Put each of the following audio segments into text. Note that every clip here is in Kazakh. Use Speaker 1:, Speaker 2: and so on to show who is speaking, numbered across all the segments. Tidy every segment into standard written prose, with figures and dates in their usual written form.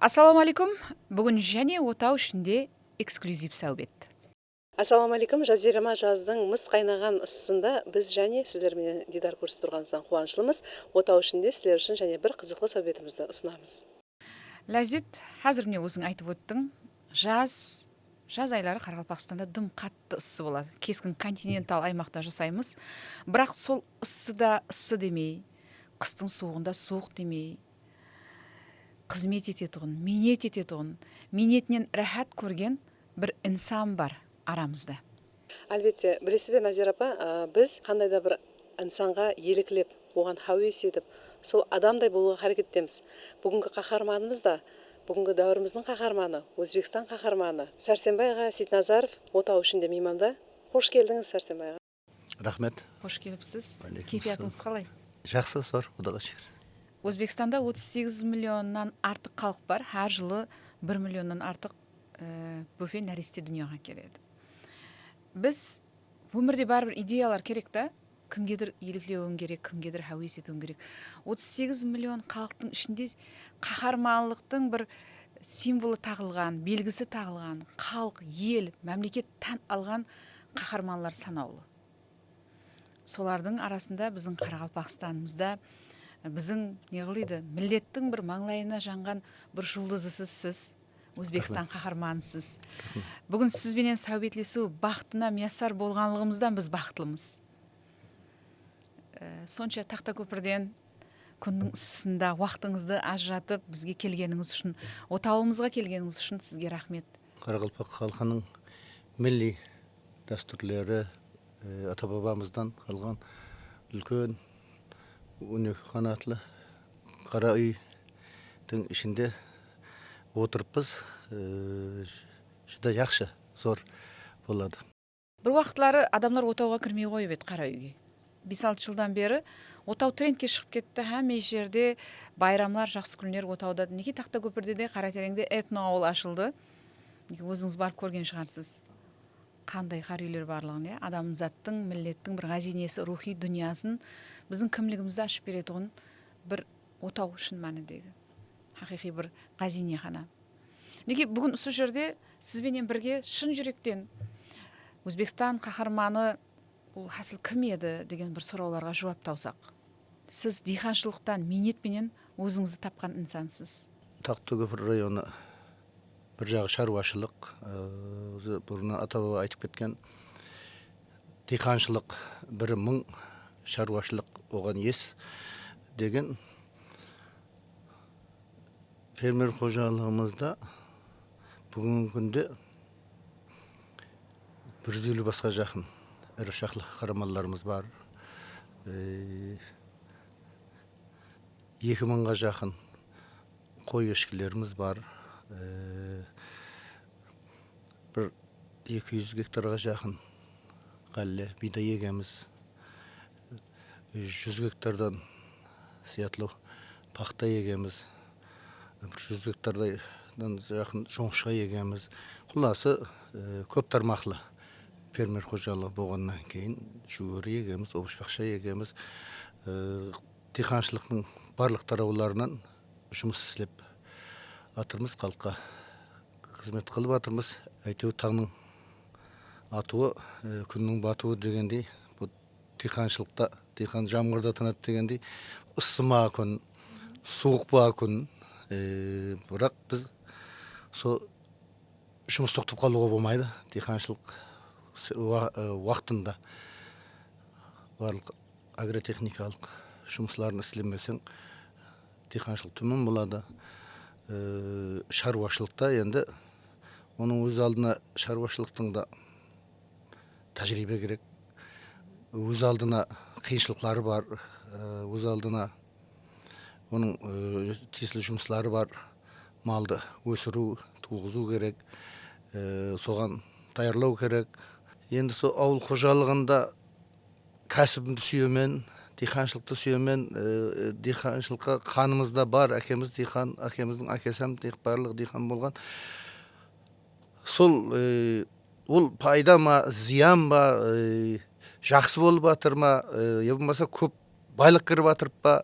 Speaker 1: Ассаламу алейкум. Бүгін және отау ішінде эксклюзив сәубет.
Speaker 2: Ассаламу алейкум. Жазирама жаздың мыс қайнаған ысысында біз және сіздермен дидар көрісіп тұрғанымыздан қуаныштымыз. Отау ішінде сіздер үшін және бір қызықты сәубетімізді ұсынамыз.
Speaker 1: Ләзит, қазір міне өзің айтып өттің. Жаз айлары Қарақалпақстанда дым қатты ыссы болады. Кескін континентал аймақта жасаймыз. Бірақ сол ыссы да ыссы демей, қыстың суығында суық демей, қызмет ететұғын, минет ететұғын, минетінен рахат көрген бір инсан бар арамызда.
Speaker 2: Әлбетте, білесіз бе, Назира апа, біз қандай да бір инсанға елікілеп, оған хауес етіп, сол адамдай болуға харекеттеміз. Бүгінгі қаһарманымыз да, бүгінгі дәуіріміздің қаһарманы, Өзбекстан қаһарманы Сәрсенбай аға Сейтназаров отау ішінде мейманда. Қош келдіңіз, Сәрсенбай аға.
Speaker 3: Рахмет.
Speaker 1: Қош келіпсіз.
Speaker 3: Алейкум
Speaker 1: Кейфиятыңыз қалай?
Speaker 3: Жақсы, зор, Құдайға шүкір.
Speaker 1: Өзбекстанда 38 миллионнан артық халық бар. Әр жылы 1 миллионнан артық бөпе нәресте дүнияға келеді. Біз өмірде бәрібір идеялар керек та, кімгедір еліктеуің керек, кімгедір хәуес етуің керек. 38 миллион халықтың ішінде қаһармандықтың бір символы тағылған, белгісі тағылған, халық, ел, мемлекет тән алған қаһарманлар санаулы. Солардың арасында біздің Қарақалпақстанымызда біздің неғылыйды, миллеттің бір маңлайына жанған бір жұлдызысыз сіз, Өзбекстан қаһарманысыз. Бүгін сізбенен сәубетлесу бақытына мияссар болғанлығымыздан біз бақытлымыз. Сонша Тақтакөпірден күннің ысысында уақытыңызды ажыратып бізге келгеніңіз үшін, отауымызға келгеніңіз үшін сізге рахмет.
Speaker 3: Қарақалпақ халқының милли дәстүрлері ата бабамыздан қалған үлкен өнекі қанатлы қара үйдің ішінде отырыппыз. Жүдә яқшы, зор болады.
Speaker 1: Бір уақытлары адамдар отауға кірмей қойып еді қара үйге. 5-6 жылдан бері отау трендке шығып кетті. Әме жерде байрамлар, жақсы күндер отауда. Неге Тақтакөпірде де Қаратереңде этно ауыл ашылды. Өзіңіз барып көрген шығарсыз. Қандай қара үйлер барлығын, адамзаттың, миллеттің бір ғазинесі, рухи дүниясын біздің кімлігімізді ашып беретұғын бір отау шын мәніндегі. Хақиқи бір ғазине қана. Неге бүгін осы жерде сізбенен бірге шын жүректен Өзбекстан қаһарманы ол хасыл кім еді деген бір сұрауларға жауап таусақ. Сіз диханшылықтан, минетпенен өзіңізді тапқан инсансыз.
Speaker 3: Тақтакөпір районы бір жағы шаруашылық, бұрын ата баба айтып кеткен диханшылық бірі мың, шаруашылық оған ес деген фермер қожалығымызда бүгінгі күнде 150 басқа жақын ірі шақты қарамаларымыз бар. 2000-ға жақын қой ешкілеріміз бар. Бір 200 гектарға жақын қалле бидай егеміз. 100 гектардан сиятлы пақта егеміз. 100 гектардан жақын жоңышқа егеміз. Құласы көп тармақлы фермер қожалығы болғаннан кейін жүгері егеміз, обышбақша егеміз. Диханшылықтың барлық тарауларынан жұмыс істеп атырмыз, халыққа қызмет қылып атырмыз. Әйтеуір таңның атуы, күннің батуы дегендей, бұл диханшылықта, дихан жамғырда тынады дегендей, ысыма күн, суық ба күн. Бірақ біз сол жұмыс тоқтап қалуға болмайды. Диханшылық уақытында барлық агротехникалық жұмысларын істемесең, диханшылық төмен болады. Шаруашылықта енді оның өз алдына шаруашылықтың да тәжірибе керек. Өз алдына қиыншылықтары бар, өз алдына оның тиесілі жұмыслары бар. Малды өсіру, туғызу керек, соған даярлау керек. Енді сол ауыл қожалығында кәсібімді сүйемен, диханшылықты сүйемен, диханшылыққа қанымызда бар, әкеміз дихан, әкеміздің әкесім барлығы дихан болған. Сол ол пайда ма, зиян ба, жақсы болып атыр ма, болмаса көп байлық кіріп атырып па,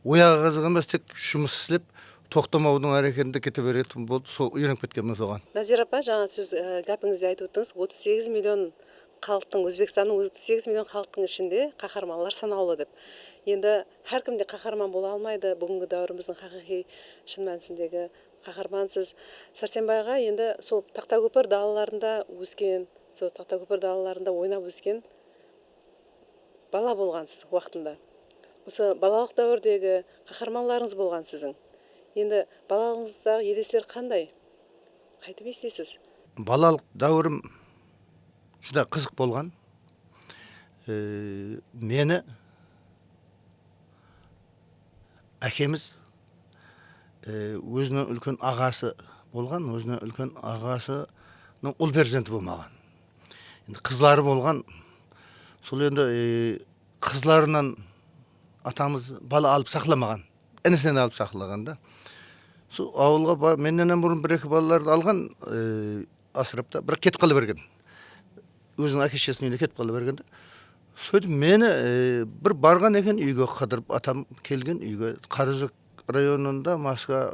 Speaker 3: ояға қызық емес, тек жұмыс істеп тоқтамаудың әрекетінде кете беретін болып сол үйреніп кеткенмін соған.
Speaker 2: Назира апа, жаңа сіз гәпіңізде айтып өттіңіз, 38 миллион халықтың, Өзбекстанның 38 миллион халықтың ішінде қаһарманлар санаулы деп. Енді әркім де қаһарман бола алмайды. Бүгінгі дәуіріміздің хақиқи шын мәнісіндегі қаһарман сіз. Сәрсенбайға енді сол Тақтакөпір далаларында өскен, сол Тақтакөпір далаларында ойнап өскен бала болғансыз уақытында. Осы балалық дәуірдегі қаһарманларыңыз болған сіздің. Енді балалығыңыздағы елестер қандай? Қайтып естисіз?
Speaker 3: Балалық дәуірім juda қызық болған. Мені әкеміз өзінің үлкен ағасы болған, өзінің үлкен ағасының ұл перзенті болмаған. Енді қызлары болған. Сол енді қызларынан атамыз бала алып сақламаған. Інісінен алып сақлаған да. Сол ауылға бар, менен бұрын бір-екі балаларды алған, асырап та, бірақ кетіп қала берген. Өзінің әке-шешесінің үйіне кетіп қала берген. Сөйтіп мені бір барған екен үйге қыдырып, атам келген үйге. Қарызық районында Москва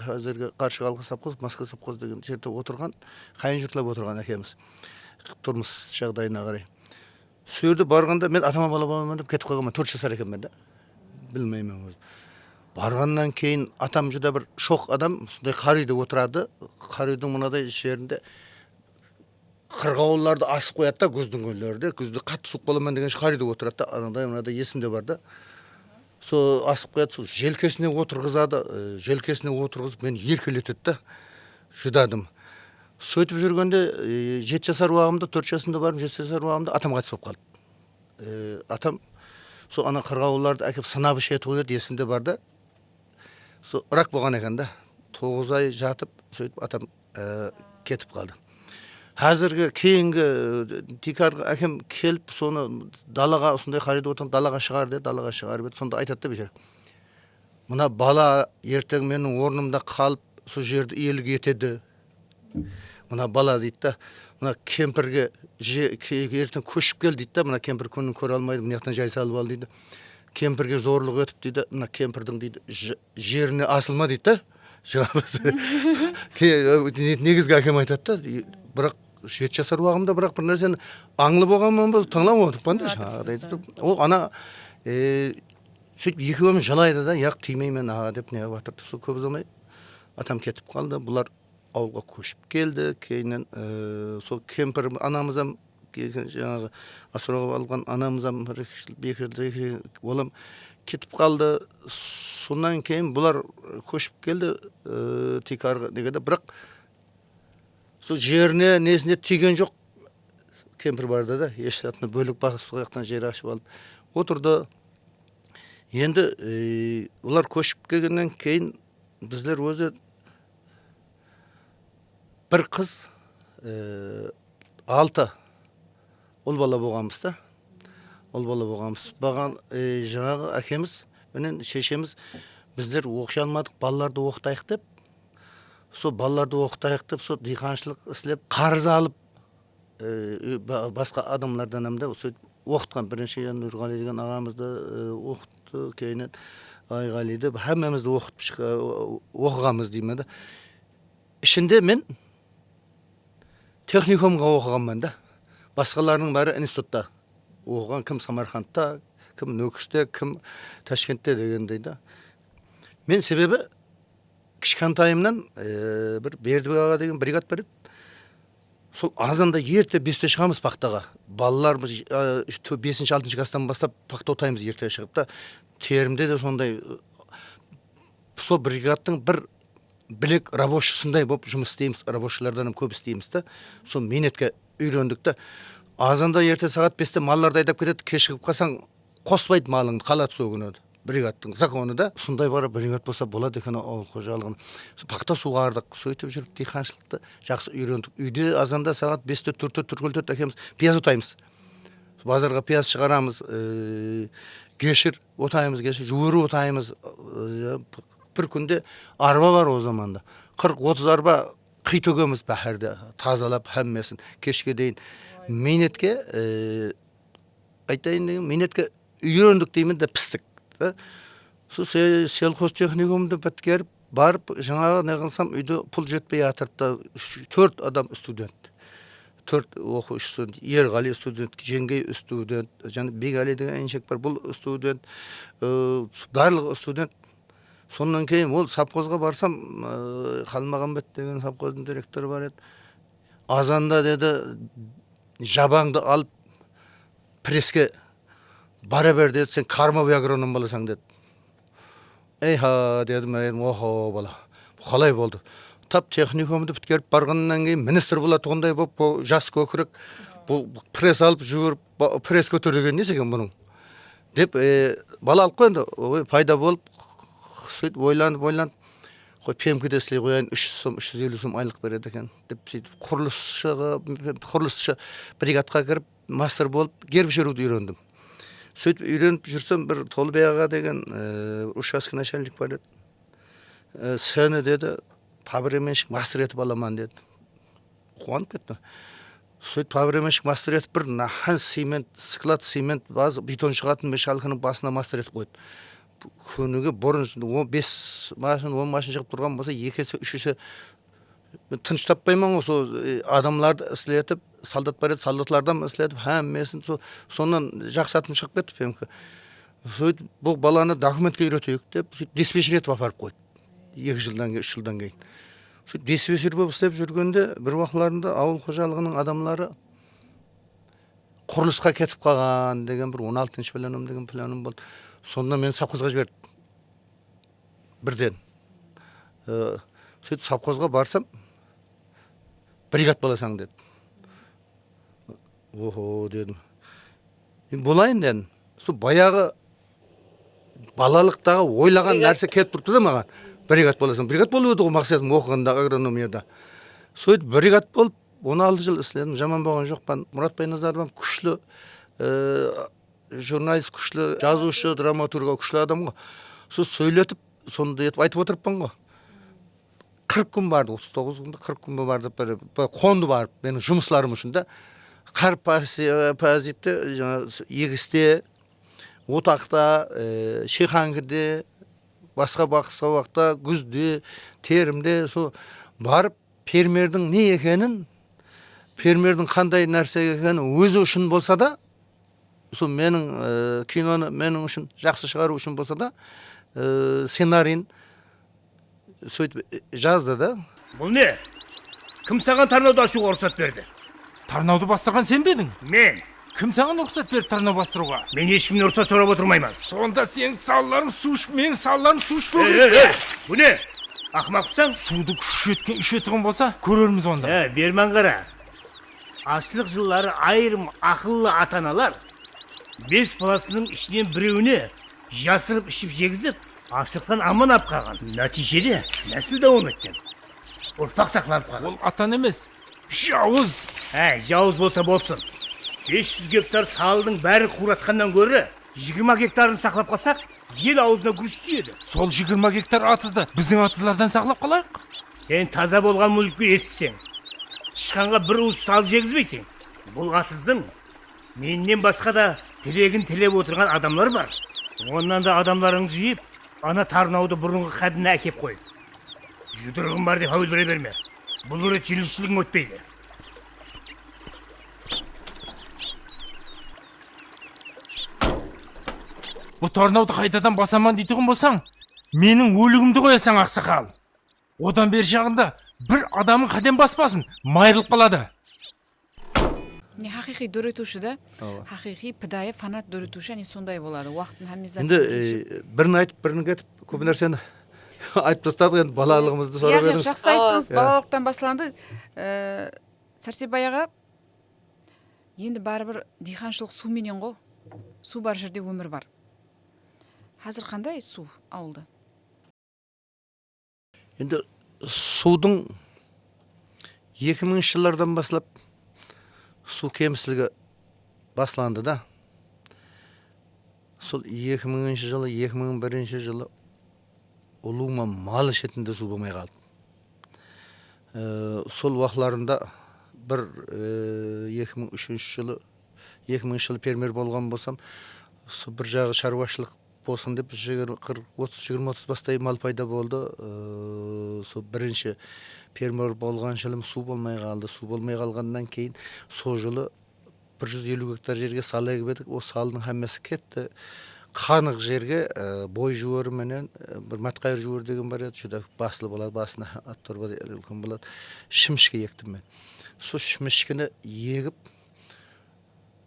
Speaker 3: қазіргі Қаршығалғы совхоз, Москва совхоз деген жерде отырған, қайын жұртлап отырған әкеміз. Тұрмыс жағдайына қарай. Сөйді барғанда мен атама бала боламын деп кетіп қалғанмын. 4 жасар екенмін да. Білмеймін өзім. Барғаннан кейін атам жүдә бір шоқ адам, сондай қар үйде отырады. Қар үйдің мынадай жерінде қырғауылдарды асып қояды да, күздің күндерінде. Күзде қатты суық боламын деген қар үйде отырады да, мынадай есімде бар да. Сол асып қояды, сол желкесіне отырғызады, желкесіне отырғызып мені еркелетеді да. Жүдадым. Сөйтіп жүргенде 7 жасар уағымда, 4 жасымда барым, 7 жасар уағымда атам қайтыс болып қалды. Атам сол ана қырғауылдарды әкеп сынап ішетіп қояды, есімде бар да. Сол ырак болған екен да. 9 ай жатып, сөйтіп атам кетіп қалды. Қазіргі кейінгі тикарға әкем келіп, соны далаға, сондай қарайды отырып, далаға шығар деді, далаға шығарып еді, сонда айтады да бешер. Мына бала ертең менің орнымда қалып, сол жерді иелік етеді. Мына бала дейді да, мына кемпірге ертең көшіп кел дейді да, мына кемпір күнін көре алмайды, мына жақтан жай салып ал дейді. Кемпірге зорлық өтіп дейді, мына кемпірдің дейді, жеріне асылма дейді да. Негізгі әкем айтады да, бірақ 7 жасар уағымда бірақ бір нәрсені аңлы болғанмын ба, тыңлап отырмын да. Ол ана сөйтіп екеуіміз жылайды да, яқ тимеймін аға деп не жатыр. Сол көп ұзамай атам кетіп қалды. Бұлар ауылға көшіп келді. Кейіннен сол кемпір анамызам жаңағы асырауға алған анамызам бекерді олам кетіп қалды. Сондан кейін бұлар көшіп келді тикарға дегенде, бірақ сол жеріне несіне тиген жоқ. Кемпір барды да, ешқатына бөлік басып қаяқтан жер ашып алып отырды. Енді олар көшіп келгеннен кейін біздер өзі бір қыз 6 ұл бала болғанбыз да. Ұл бала болғанбыз. Баған жаңағы әкеміз менен шешеміз біздер оқи алмадық, балаларды оқытайық деп. Сол балаларды оқытайық деп, сол диқаншылық істеп, қарыз алып басқа адамlardan hem de оқытқан. Бірінші Нұрғали деген ағамызды оқытты, кейіннен Айғалиді хәммемізді оқығанбыз деймін да. Ішінде мен техникумға оқығанмын да. Басқаларының бәрі институтта оқыған, кім Самарқандта, кім Нөкісте, кім Ташкентте дегендей да. Мен себебі кішкентайымнан бір Бердібек аға деген бригад береді. Сол азанда ерте 5-те шығамыз пақтаға. Балаларымыз 5-6 класстан бастап пақта отаймыз ерте шығып та. Терімде де сондай сол бригадтың бір білек рабочысындай болып жұмыс істейміз. Рабочылардан көп істейміз да. Сол минетке үйрендік та. Азанда ерте сағат 5-те малларды айдап кетеді. Кеш шығып қалсаң қоспайды малыңды, қалады сол күні. Бригадтың законы да. Сондай бары бригад болса болады екен ауыл қожалығын. Пақта суғардық, сөйтіп жүріп диқаншылықты жақсы үйрендік. Үйде азанда сағат 5-те түркілтет әкеміз пияз отаймыз. Базарға пияз шығарамыз, кешір отаймыз, жуыры отаймыз. Бір күнде арба бар о заманда. 40-30 арба қи төгеміз бәхәрде, тазалап әммесін. Кешке дейін минетке, айтайын деген, минетке үйрендік деймін де пістік. Сол селхоз техникумды біткеріп, барып жаңағы не қылсам үйде пұл жетпей жатыр да 4 адам студент. 4 оқушы студент, Ерғали студент, Жеңгей студент, және Бегали деген инжек бар, бұл студент, барлығы студент. Сондан кейін ол совхозға барсам, Қалмағанбет деген совхоздың директоры бар еді. Азанда деді, жабаңды алып преске бара бер деді, сен кармовый агроном боласың деді. Ха дедім, охо бала, қалай болды? Тап техникумды біткеріп барғаннан кейін министр болатығындай болып, жас көкірек, бұл пресс алып жүгіріп, пресс көтерген несі екен бұның? Деп, бала алып қойынды, пайда болып, сөйтіп ойланып, қой пемкеде істей қояйын, 300 сом, 350 сом айлық береді екен. Деп, сөйтіп құрылысшы бригадқа кіріп, мастер болып, герб жүруді үйрендім. Сөйтіп үйреніп жүрсем, бір Толбияға деген участок начальник бар еді. Сені деді, пабременшік мастер етіп аламан деді. Қуанып кетті. Сөйтіп пабременшік мастер етіп бір нахан цемент, склад цемент, бетон шығатын мешалканың басына мастер етіп қойды. Күніге бұрын 5 машин, 10 машин шығып тұрған болса, 2-есе, 3-есе тыныш таппаймын ғой, сол адамларды істетіп, солдат бар еді, солдатлардан істетіп, әммесін, сонан жақсы атым шығып кетті пемкі. Сөйтіп бұл баланы документке үйретейік деп, диспетчер етіп апарып қойды. 2 жылдан кейін, 3 жылдан кейін. Сөйтіп диспетчер болып істеп жүргенде, бір уақытларында ауыл қожалығының адамлары құрылысқа кетіп қалған деген бір 16-шы планым деген планым болды. Сонда мен совхозға жіберді. Бірден. Сөйтіп совхозға барсам, бригад боласың деді. Охо дедім. Болайын дедім. Сол баяғы балалықтағы ойлаған нәрсе кетіп тұрды да маған. Бригад боласың. Бригад болу еді ғой мақсатым оқығанда агрономияда. Сөйтіп бригад болып 16 жыл істедім. Жаман болған жоқпан. Мұратбай Назарбаев күшлі журналист, күшлі жазушы, драматург, күшлі адам ғой. Сол сөйлетіп, сонда етіп айтып отырыппын ғой. 40 күн барды, 39 күнде 40 күн барды, қонды барып, менің жұмысларым үшін да. Қар пазипте, егісте, отақта, шиқаңгіде, басқа уақытта, күзде, терімде, сол барып, фермердің не екенін, фермердің қандай нәрсе екенін өзі үшін болса да, сол менің киноны менің үшін жақсы шығару үшін болса да, сценарийін сөйтіп жазды да.
Speaker 4: Бұл не? Кім саған тарнауды ашуға рұқсат берді?
Speaker 5: Тарнауды бастырған сен бе едің?
Speaker 4: Мен.
Speaker 5: Кім саған рұқсат берді тарнау бастыруға?
Speaker 4: Мен ешкімнен рұқсат сұрап отырмаймын.
Speaker 5: Сонда сенің салаларың су ішіп, менің салаларым су ішпеу керек.
Speaker 4: Бұл не? Ақымақсың?
Speaker 5: Суды күші еткен ішетіғын болса, көрерміз онда.
Speaker 4: Берман қара. Ашлық жыллары айырым ақыллы ата-аналар 5 баласының ішінен біреуіне жасырып ішіп жегізіп, ашлықтан аман алып қалған. Нәтижеде нәсіл дауам еткен. Ұрпақ сақланып қалған.
Speaker 5: Ол атан емес, жауыз.
Speaker 4: Жауыз болса болсын. 500 гектар салдың бәрі қуратқаннан гөрі 20 гектарын сақлап қалсақ, ел аузына күріш тиеді.
Speaker 5: Сол 20 гектар атызды біздің атызлардан сақлап қалайық.
Speaker 4: Сен таза болған мүлікке естісең, тышқанға бір уыс сал жегізбейсің. Бұл атыздың менен басқа да тілегін тілеп отырған адамлар бар. Оннан да адамларыңды жиып, ана тарнауды бұрынғы қадына әкеп қой. Жұдырығым бар деп әуелдіре берме. Бұл рет желушілігің өтпейді.
Speaker 5: Бұл тарнауды қайтадан басаман дейтіғын болсаң, менің өлігімді қоясаң ақсақал. Одан бер жағында бір адамын қаден баспасын, майырылып қалады.
Speaker 1: Хақиқи дөретуші да, хақиқи пидайы фанат дөретуші, сондай болады. Уақытын хамизат.
Speaker 3: Енді бірін айтып, бірін кетіп, көп нәрсені айтып тастадық, енді балалығымызды сұрап едіңіз.
Speaker 1: Жақсы айттыңыз, балалықтан басыланды. Сәрсебай аға, енді барыбір диханшылық су менен ғой. Су бар жерде өмір бар. Қазір қандай су ауылда?
Speaker 3: Енді судың 2000 жылдардан басылап су кемшілігі басыланды да. Сол 2000 жылы, 2001 жылы ұлума мал ішетінде су болмай қалды. Сол уақытларында бір 2003 жылы, 2000 жылы фермер болған болсам, бір жағы шаруашылық болсын деп 20-30 бастай мал пайда болды. Сол бірінші фермер болған жылым су болмай қалды. Су болмай қалғаннан кейін сол жылы 150 гектар жерге сал егіп едік. О салдың хаммасы кетті. Қанық жерге бой жуыры менен бір матқайыр жуыр деген бар еді. Жүдә басылы болады, басына аттар бар, үлкен болады. Шімішке ектім мен. Сол шімішкені егіп,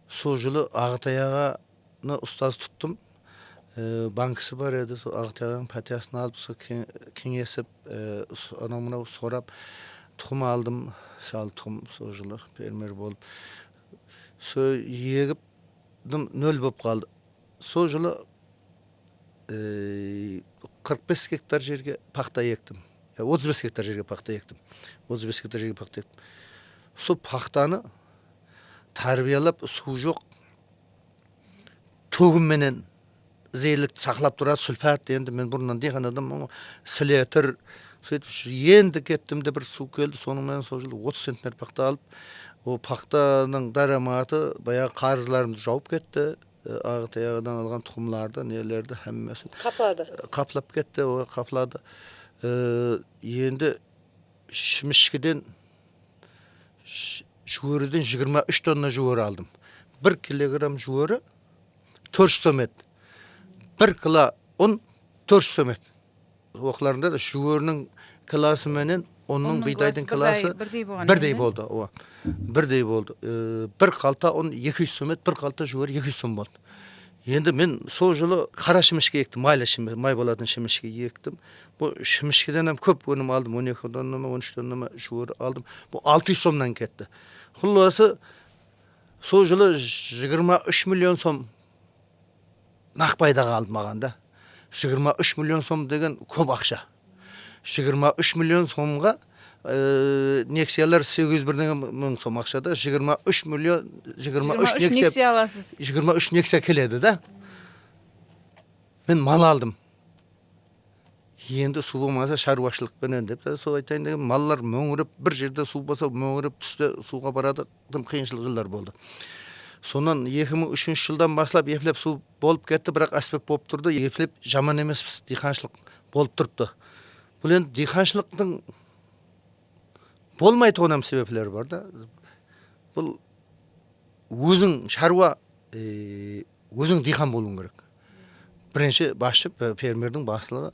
Speaker 3: сол жылы Ағытаяғаны ұстаз тұттым. Банкісі бар еді, сол Ағытаяғының пәтиясын алып, сол кеңесіп, анау мынау сорап, тұқым алдым, сал тұқым сол жылы фермер болып. Сол егіп, нөл болып қалды. Сол жылы 45 гектар жерге пақта ектім. 35 гектар жерге пақта ектім. 35 гектар жерге пақта ектім. Сол пақтаны тәрбиелеп, су жоқ, төгімменен зейлік сақлап тұрады, сүлпәт. Енді мен бұрыннан дейін адам сілетір. Енді кеттім де бір су келді. Сонымен сол жылы 30 центнер пақта алып, о пақтаның дараматы баяғы қарызларымды жауып кетті. Ағытаяғыдан алған тұқымларды, нелерді, әммесін қаплап кетті, қаплады. Енді шімішкеден жуырыден 23 тонна жуыр алдым. 1 килограмм жуыры 400 сомет. 1 кило ұн 400 сомет. Оқларында да жуырының киласы менен оның бидайдың киласы бірдей болды. Бірдей болды. Бір қалта ұн 200 сомет, бір қалта жуыр 200 сом болды. Енді мен сол жылы қара шімішке ектім, май болатын шімішке ектім. Бұл шімішкеден көп өнім алдым, 12 тонна, 13 тонна жуыр алдым. Бұл 600 сомнан кетті. Құласы сол жылы 23 миллион сом нақ пайдаға алды маған да. 23 миллион сом деген көп ақша. 23 миллион сомға нексиялар 801 мың сом ақшада 23 миллион 23 нексия
Speaker 1: аласыз.
Speaker 3: 23 нексия келеді да. Мен мал алдым. Енді су болмаса шаруашылықпенен деп сол айтайын деген маллар мөңіріп, бір жерде су болса мөңіріп түсте суға барады, тым қиыншылық жылдар болды. Сонан 2003 жылдан баслап еплеп су болып кетті, бірақ аспек болып тұрды. Еплеп жаман емес диқаншылық болып тұрыпты. Бұл енді диқаншылықтың болмай тұғынам себеплері бар да. Бұл өзің шаруа, өзің диқан болуың керек. Бірінші басшы фермердің басшылығы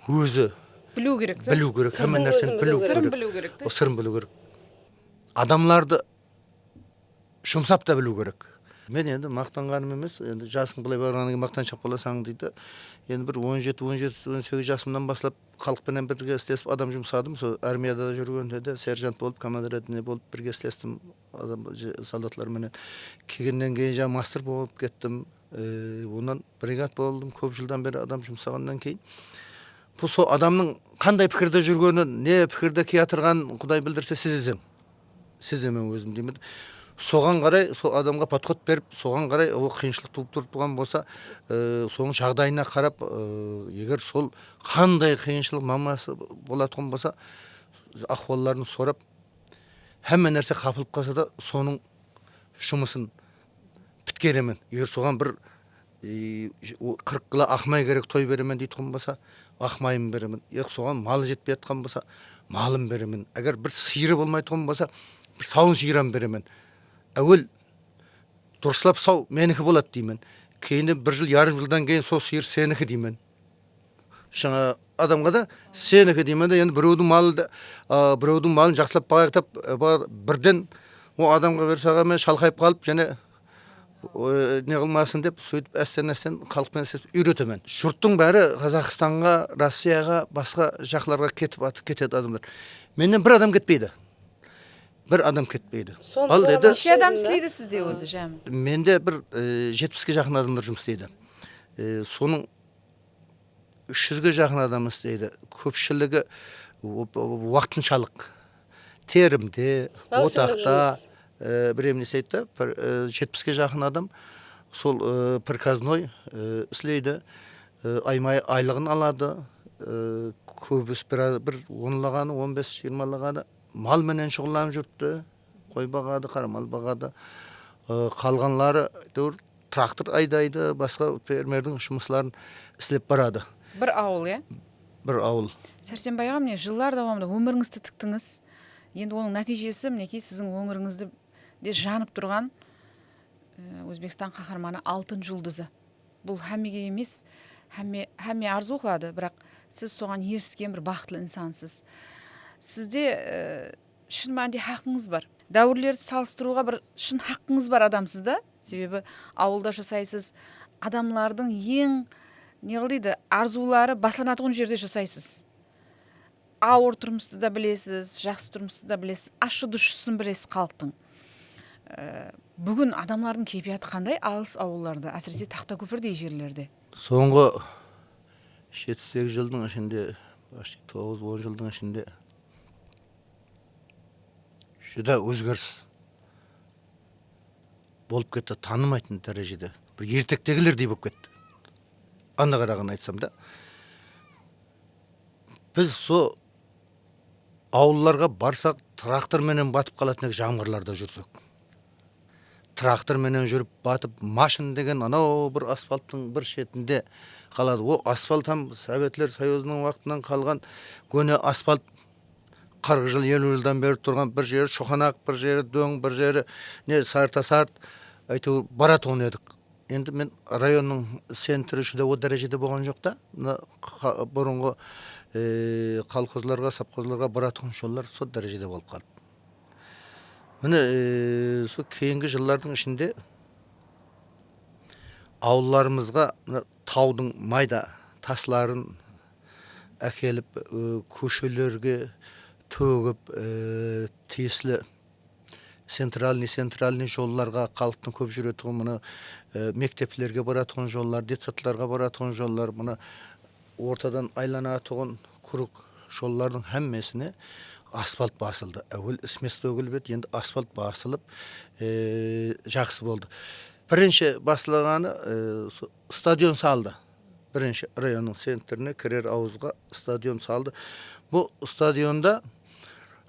Speaker 3: өзі
Speaker 1: Білу керек.
Speaker 3: Білу керек. Сырын
Speaker 1: білу керек.
Speaker 3: Сырын білу керек. Адамларды жұмсап та білу керек. Мен енді мақтанғаным емес, енді жасың былай барғаннан кейін мақтаншақ боласаң дейді. Енді бір 17-18 жасымнан баслап халықпенен бірге істесіп адам жұмсадым. Сол армияда жүргенде де сержант болып, командир ретінде болып бірге істестім солдатларменен. Келгеннен кейін жаңа мастер болып кеттім. Онан бригад болдым. Көп жылдан бері адам жұмсағаннан кейін. Бұл сол адамның қандай пікірде жүргенін, не пікірде кеятырғанын Құдай білдірсе сіз емен өзім деймін. Соған қарай, сол адамға подход беріп, соған қарай ол қиыншылық туып тұрған болса, соның жағдайына қарап, егер сол қандай қиыншылық мамасы болатқан болса, ахуалларын сорап, әмме нәрсе қапылып қалса да, соның жұмысын біткеремін. Егер соған бір 40 қыла ақмай керек той беремін дейтін болса, ақмайым беремін. Егер соған малы жетпей жатқан болса, малым беремін. Егер бір сиыры болмайтын болса, бір сауын сиырам беремін. Әуел дұрыслап сау менікі болады деймін. Кейін 1 жыл, ярым жылдан кейін сол сиыр сенікі деймін. Жаңа адамға да сенікі деймін де, енді біреудің малын жақсылап бағақтап, бірден о адамға берсаға мен шалқайып қалып, және не қылмасын деп, сөйтіп әстен халықпен үйретемін. Жұрттың бәрі Қазақстанға, Россияға, басқа жақларға кетеді адамдар. Менен бір адам кетпейді. Бір адам кетпейді. Ал деді,
Speaker 1: Неше адам істейді сізде өзі жәмі?
Speaker 3: менде бір 70-ге жақын адамдар жұмыс істейді. Соның 300-ге жақын адам істейді. Көпшілігі уақытыншалық. Терімде, отақта, біреуіне сейтті, 70-ге жақын адам сол приказной істейді. Аймай айлығын алады. Көбіс бір 10-лағаны, 15-20-лағаны мал менен шұғыланып жүрді, қой бағады, қара мал бағады. Қалғанлары трактор айдайды, басқа фермердің жұмысларын істеп барады.
Speaker 1: бір ауыл, иә?
Speaker 3: Бір ауыл.
Speaker 1: Сәрсенбай аға, міне жылдар давамында өміріңізді тіктіңіз. Енді оның нәтижесі мінекей сіздің өңіріңізді де жанып тұрған Өзбекстан қаһарманы алтын жұлдызы. Бұл һәммеге емес, һәмме арзу қылады, бірақ сіз соған еріскен бір бақытлы инсансыз. Сізде шын мәнінде хақыңыз бар. Дәуірлерді салыстыруға бір шын хақыңыз бар адамсыз да. Себебі ауылда жасайсыз, адамлардың ең неғылдейді, арзулары басыланатын жерде жасайсыз. Ауыр тұрмысты да білесіз, жақсы тұрмысты да білесіз, ашы дұшысын білесіз халықтың. Бүгін адамлардың кейпияты қандай алыс ауылlarda, әсіресе Тақтакөпірдей жерлерде?
Speaker 3: Соңғы 7-8 жылдың ішінде, 9-10 жылдың ішінде жүдә өзгеріс болып кетті, танымайтын дәрежеде. Бір ертектегілердей болып кетті. Анда қараған айтсам да. Біз со ауылларға барсақ, тракторменен батып қалатын жаңғырларда жүрсек. Тракторменен жүріп батып, машин деген анау бір асфальттың бір шетінде қалады. О асфальт там Советлер Союзының вақытынан қалған көне асфальт 40 жыл 50 жылдан бері тұрған, бір жері шоқанақ, бір жері дөң, бір жері не сарта-сарт әйтеуір баратон едік. Енді мен районның центрі жүдә о дәрежеде болған жоқ та. Бұрынғы қалқозларға, сапқозларға баратын жолдар сол дәрежеде болып қалды. Міне сол кейінгі жыллардың ішінде ауылларымызға таудың майда тасларын әкеліп көшелерге төгіп тиесілі центральный жолларға, халықтың көп жүретұғын, мұны мектеплерге баратығын жоллар, детсатларға баратығын жоллар, мұны ортадан айланатығын күрік жоллардың әммесіне асфальт басылды. Әуел ісмес төгілбет, енді асфальт басылып жақсы болды. Бірінші басылағаны стадион салды. Бірінші районның центріне кірер ауызға стадион салды. Бұл стадионда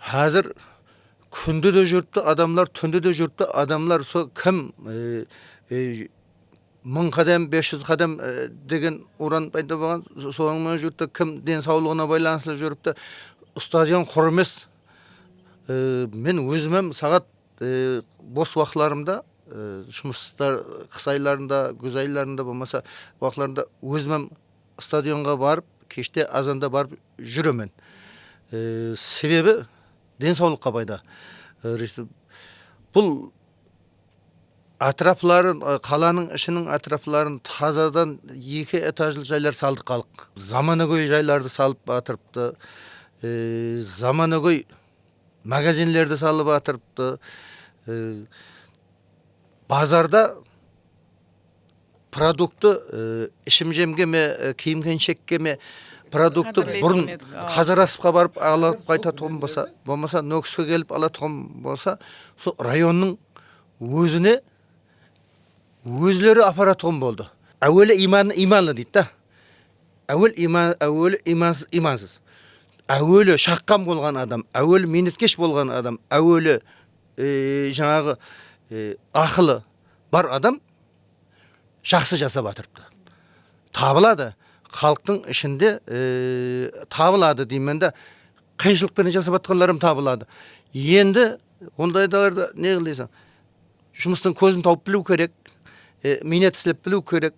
Speaker 3: қазір күнді де жүріпті адамлар, түнді де жүріпті адамлар, кім 1000 қадам, 500 қадам деген уран пайда болған, соңымен жүріпті, кім денсаулығына байланысты жүріпті. Стадион құр емес. Мен өзімем сағат бос уақытларымда, жұмыстар қыс айларында, күз айларында болмаса уақытларында өзімем стадионға барып, кеште азанда барып жүремін. Себебі денсаулыққа пайда. Бұл атрапларын, қаланың ішінің атрапларын тазадан 2 этажлы жайлар салды халық. Заманауи жайларды салып батырыпты. Заманауи магазинлерді салып батырыпты. Базарда продукты ішім-жемге ме, киім-кешекке ме продукты бұрын Қазарасыпқа барып алып қайтатұғым болса, болмаса Нөкіске келіп алатұғым болса, сол районның өзіне өзлері апаратұғым болды. Әуелі иманлы дейді да. Әуелі имансыз. Әуелі шаққам болған адам, әуелі минеткеш болған адам, әуелі жаңағы ақылы бар адам жақсы жасап атырыпты. Табылады. Халықтың ішінде табылады деймін да, қиыншылықпен жасап атқанларым табылады. Енді ондайларда не қылайсың? Жұмыстың көзін тауып білу керек, минет істеп білу керек.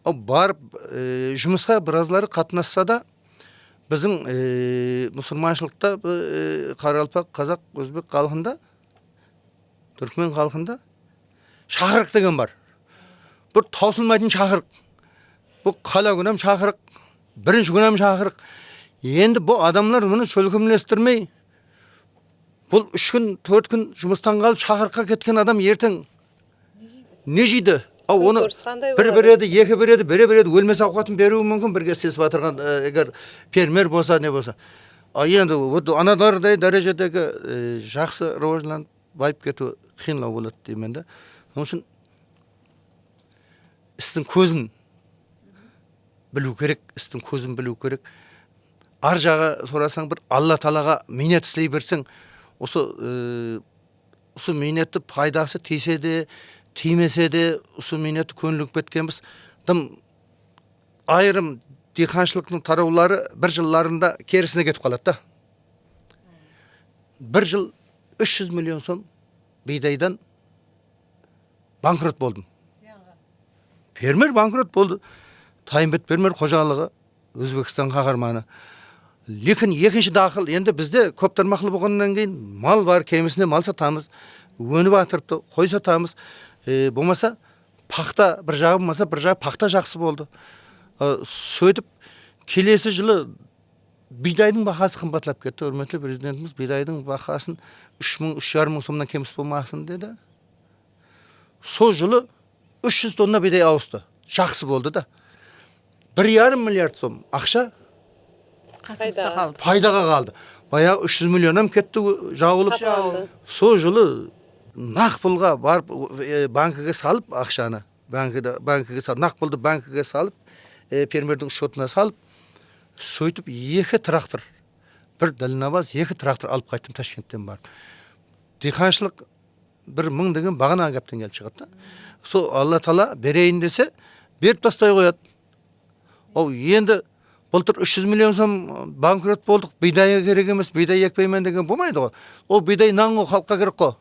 Speaker 3: Барып жұмысқа біразлары қатынасса да, біздің мұсылманшылықта қаралпақ, қазақ, өзбек халқында, түркмен халқында шақырық деген бар. Бір таусылмайтын шақырық. Бұл қала күнем шақырық, бірінші күнем шақырық. Енді бұл адамлар мұны шөлкімлестірмей, бұл 3 күн, 4 күн жұмыстан қалып шақырыққа кеткен адам ертең не жейді? Оны бір береді, екі береді, береді, өлмес ауқатын беруі мүмкін, бірге істесіп атырған, егер фермер болса, не болса. Енді анадардай дәрежедегі жақсы рауажланып байып кету қиынлау болады деймін да. Оның үшін істің көзін білу керек, істің көзін білу керек. Ар жағы сорасаң бір Алла Талаға минет істей берсең, осы минетті пайдасы тисе де, тимесе де осы минет көніліп кеткенбіз. Дым айырым диқаншылықтың тараулары бір жылларында керісіне кетіп қалады да. Бір жыл 300 миллион сом бидайдан банкрот болдым. Фермер банкрот болды. Тайымбет фермер қожалығы Өзбекстан қаһарманы. Лекін екінші дақыл, енді бізде көп тармақлы болғаннан кейін мал бар, кемісіне мал сатамыз, өніп атырыпты, қой сатамыз. Болмаса пақта бір жағы болмаса бір жағы пақта жақсы болды. Сөйтіп келесі жылы бидайдың бағасы қымбатлап кетті. Құрметті президентіміз бидайдың бағасын 3,5 мың сомнан кеміс болмасын деді. Сол жылы 300 тонна бидай ауысты. Жақсы болды да. 1,5 миллиард сом ақша
Speaker 1: қасымызда қалды.
Speaker 3: пайдаға қалды. Баяғы 300 миллионнан кетті жауылып. Сол жылы нақ пұлға барып банкіге салып ақшаны, банкіге салып, нақ пұлды банкіге салып, фермердің шотына салып, сөйтіп 2 трактор, бір дәлінабаз 2 трактор алып қайттым Ташкенттен барып. Диқаншылық 1,000 деген бағана кәптен келіп шығады. Сол Алла Тағала берейін десе, беріп тастай қояды. Ол енді былтыр 300 миллион сом банкрот болдық, бидайға керек емес, бидай екпеймен деген болмайды ғой. Ол бидай нан ғой, халыққа керек қой.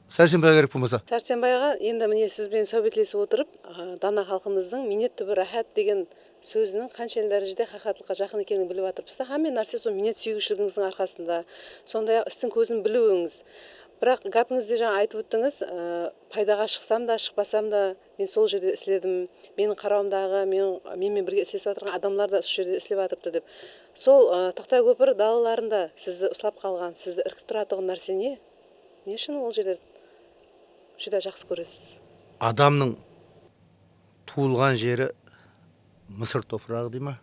Speaker 3: Сәрсенбайға керек болмаса.
Speaker 2: Сәрсенбайға енді міне сізбен сөйлесіп отырып, дана халқымыздың минет түбі рахат деген сөзінің қаншалык дәрежеде хақиқатқа жақын екенін біліп жатырмыз. Hamma нәрсе сол минет сүйгіштігіңіздің арқасында, сондай-ақ істің көзін білуіңіз. Бірақ гапыңызды жаңа айтып өттіңіз, пайдаға шықсам да, шықпасам да, мен сол жерде істедім. Менің қарауымдағы, менімен бірге істесіп жатырған адамдар да сол жерде істеп жатырыпты деп. Сол Тақтай көпір далаларында сізді ұстап қалған, сізді іркіп тұратұғын нәрсе не? Не үшін ол жерде жүдә жақсы көресіз?
Speaker 3: Адамның туылған жері Мысыр топырағы дей ма?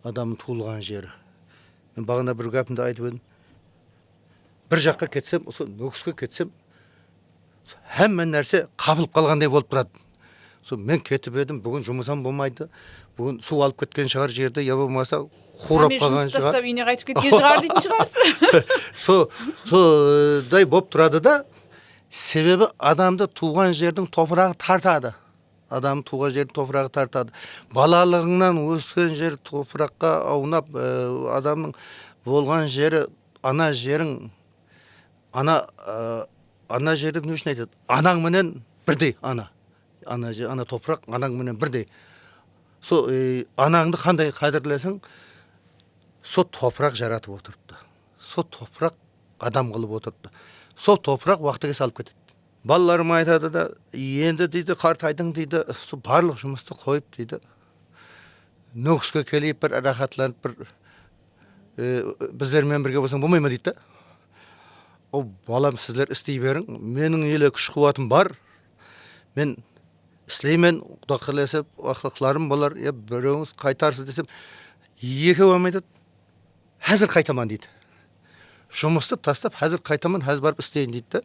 Speaker 3: Адамның туылған жері. Мен бағана бір гапымды айтып едім. Бір жаққа кетсем, осы нөкіске кетсем, әммен нәрсе қабылып қалғандай болып тұрады. Сол мен кетіп едім, бүгін жұмысам болмайды. Бүгін су алып кеткен шығар жерде, я болмаса қурап қалған
Speaker 1: Жұмыс
Speaker 3: шығар.
Speaker 1: тастап үйіне қайтып кеткен шығар дейтін шығарсыз.
Speaker 3: Содай болып тұрады да, себебі адамды туған жердің топырағы тартады. Адам туған жердің топырағы тартады. Балалығыңнан өскен жер топыраққа аунап, адамның болған жері, ана жерің, ана жерді не үшін айтады? Анаң менен бірдей ана. Ана топырақ анаң менен бірдей. Сол анаңды қандай қадірлесің, сол топырақ жаратып отырыпты. Сол топырақ адам қылып отырыпты. Сол топырақ уақытыға салып кетеді. Балаларым айтады да, енді дейді, қартайдың дейді, сол барлық жұмысты қойып дейді. Нөкіске келіп бір рахатланып бір біздермен бірге болсаң болмай ма дейді. О, балам, сіздер істей берің. Менің елі күш қуатым бар. Мен істеймен, Құда қаласа ақылықларым болар. Біреуіңіз қайтарсыз десем, екеу алмайды. Әзір қайтаман дейді. Жұмысты тастап, әзір қайтаман, әзір барып істейін дейді.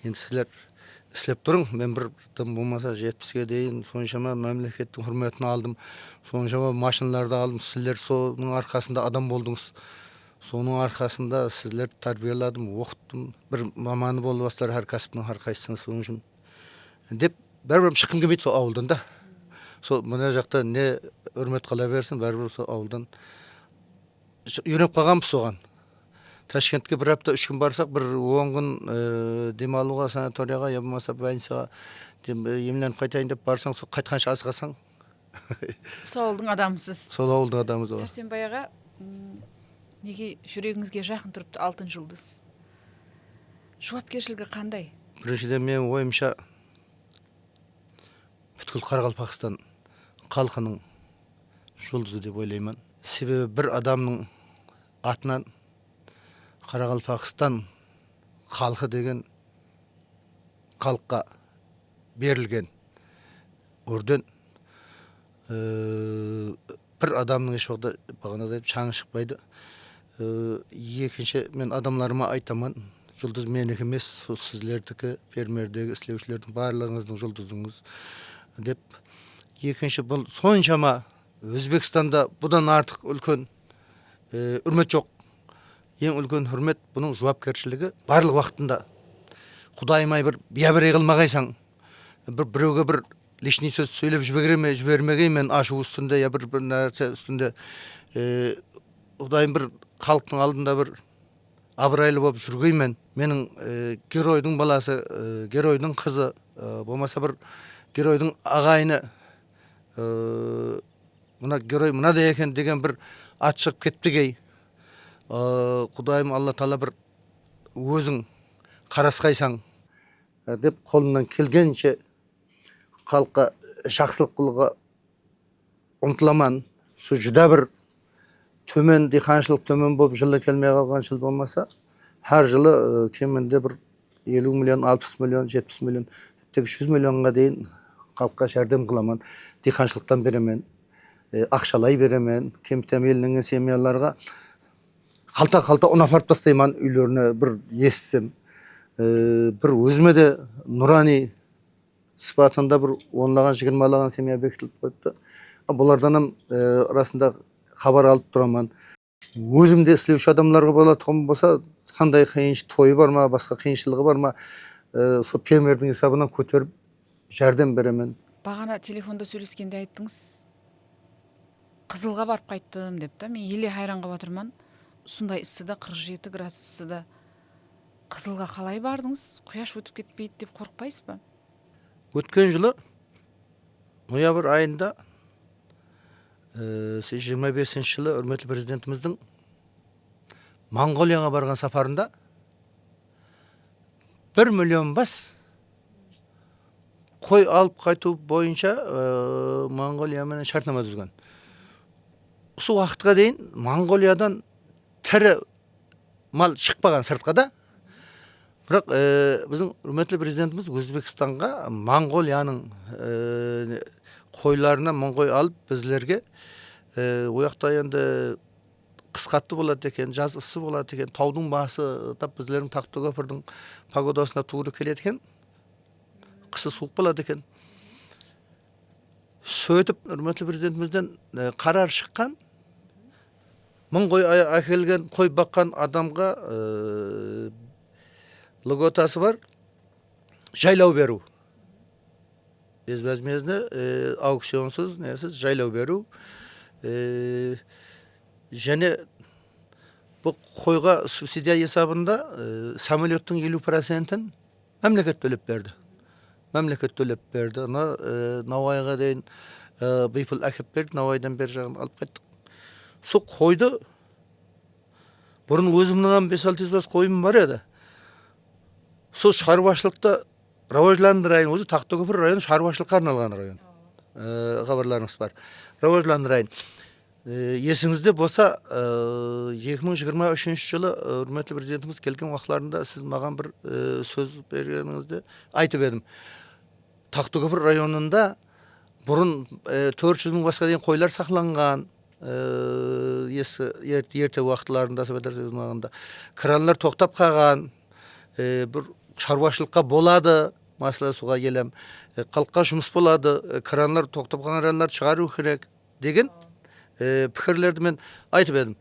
Speaker 3: Енді сіздер істеп тұрың. Мен бір тым болмаса 70-ге дейін соншама мемлекеттің құрметін алдым. Соншама машиналарды алдым. Сіздер соның арқасында адам болдыңыз. Соның арқасында сіздер тәрбиеладым, оқыттым. Бір маманы болды бастар әр кәсіптің әрқайсысыңыз соның үшін. Деп бәрібір шыққым келмейді сол ауылдан да. Сол мына жақта не үрмет қала берсін, бәрібір сол ауылдан үйреніп қалғанбыз соған. Ташкентке бір апта 3 күн барсақ, бір 10 күн демалуға, санаторияға, я болмаса больницаға емленіп қайтайын деп барсаң, сол қайтқанша асығасың.
Speaker 1: Сол ауылдың адамысыз.
Speaker 3: Сол ауылдың адамымыз ол.
Speaker 1: Сәрсенбай аға, неге жүрегіңізге жақын тұрыпты алтын жұлдыз? Жауапкершілігі қандай?
Speaker 3: Біріншіден мен ойымша бүткіл Қарақалпақстан халқының жұлдызы деп ойлаймын. Себебі бір адамның атынан Қарақалпақстан халқы деген халыққа берілген орден. Бір адамның еш уақытта бағанада шаңы шықпайды. Екінші, мен адамларыма айтамын, жұлдыз менікі емес, сіздердікі, фермердегі істеушілердің барлығыңыздың жұлдызыңыз деп. Екінші, бұл соншама Өзбекстанда бұдан артық үлкен үрмет жоқ. Ең үлкен үрмет бұның жауапкершілігі барлық уақытында. Құдайым ай бір биябірей қылмағайсаң, біреуге бір лишний сөз сөйлеп жібермегеймен ашу үстінде я бір нәрсе үстінде ұдайым бір халықтың алдында бір абырайлы болып жүргеймен. Менің геройдың баласы, геройдың қызы, болмаса бір геройдың ағайыны мына герой мынада екен деген бір ат шығып кетпегей. Құдайым Алла Тағала бір өзің қарасқайсаң деп қолымнан келгенше халыққа жақсылық қылуға ұмтыламан. Со жүдә бір төмен диқаншылық төмен болып жылы келмей қалған жыл болмаса, әр жылы кемінде бір 50 миллион, 60 миллион, 70 миллион, 100 миллионға дейін халыққа жәрдем қыламан. Диқаншылықтан беремен, ақшалай беремен, кемтем елінің семьяларға қалта ұн апарып тастайман үйлеріне бір естісем. Бір өзіме де нұрани сыпатында бір 10-20 семья бекітіліп қойыпты. Бұлардан арасында хабар алып тұраман. Өзімде істеуші адамларға болатығым болса, қандай тойы бар ма, басқа қиыншылығы бар ма, сол фермердің хесабынан көтеріп жәрдем беремен.
Speaker 1: Бағана телефонда сөйлескенде айттыңыз, Қызылға барып қайттым деп та. Мен еле хайран қалып отырман. Сондай ысыда 47 градус ысыда Қызылға қалай бардыңыз? Құяш өтіп кетпейді деп қорықпайсыз ба?
Speaker 3: Өткен жылы ноябрь айында 25 жылы үрметлі президентіміздің Монғолияға барған сапарында 1 миллион бас қой алып қайту бойынша Монғолиямен шартнама түзген. Осы уақытқа дейін Монғолиядан тірі мал шықпаған сыртқа да. Бірақ біздің үрметлі президентіміз Өзбекстанға Монғолияның қойларына қой алып біздерге ояқта енді қысқатты болады екен, жаз ыссы болады екен, таудың басы тап біздердің Тақты көпірдің погодасына туыры келеді екен, қысы суық болады екен. Сөйтіп үрметлі президентімізден қарар шыққан, қой әкелген, қой баққан адамға льготасы бар, жайлау беру. Безвозмездно, аукционсыз, несіз жайлау беру. Және бұл қойға субсидия есабында самолеттің 50%-ін мемлекет төлеп берді. Мемлекет төлеп берді. Науайға дейін бейпіл әкеп берді, Науайдан бер жағын алып қайттық. Сол қойды, бұрын өзімнің 5-600 бас қойым бар еді. Сол шаруашылықта раважландырайын, өзі Тақты көпір районы шаруашылыққа арналған район. Хабарларыңыз бар. Раважландырайын. Есіңізде болса, 2023 жылы үрметлі президентіміз келген уақытларында сіз маған бір сөз бергеніңізде айтып едім. Тақты көпір районында бұрын 400 мың басқа дейін қойлар сақланған, ерте уақытларында кранлар тоқтап қалған, бір шаруашылыққа болады, масла суға келем, қалыққа жұмыс болады, кранлар тоқтап қалған кранлар шығару керек деген пікірлерді мен айтып едім.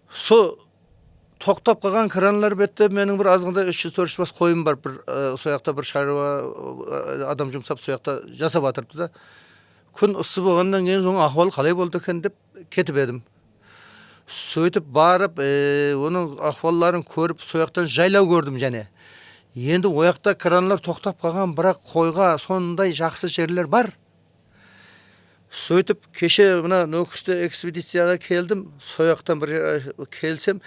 Speaker 3: Со тоқтап қалған кранлар бетте менің бір азғанда 300-400 бас қойым бар, бір сояқта бір шаруа адам жұмсап сояқта жасап атырды да. Күн ысы болғаннан кейін соң ахуал қалай болды екен деп кетіп едім. Сөйтіп барып, оның ахуалларын көріп, сояқтан жайлау көрдім және. Енді ояқта кранлар тоқтап қалған, бірақ қойға сондай жақсы жерлер бар. Сөйтіп кеше мына Нөкісті экспедицияға келдім, сояқтан бір келсем,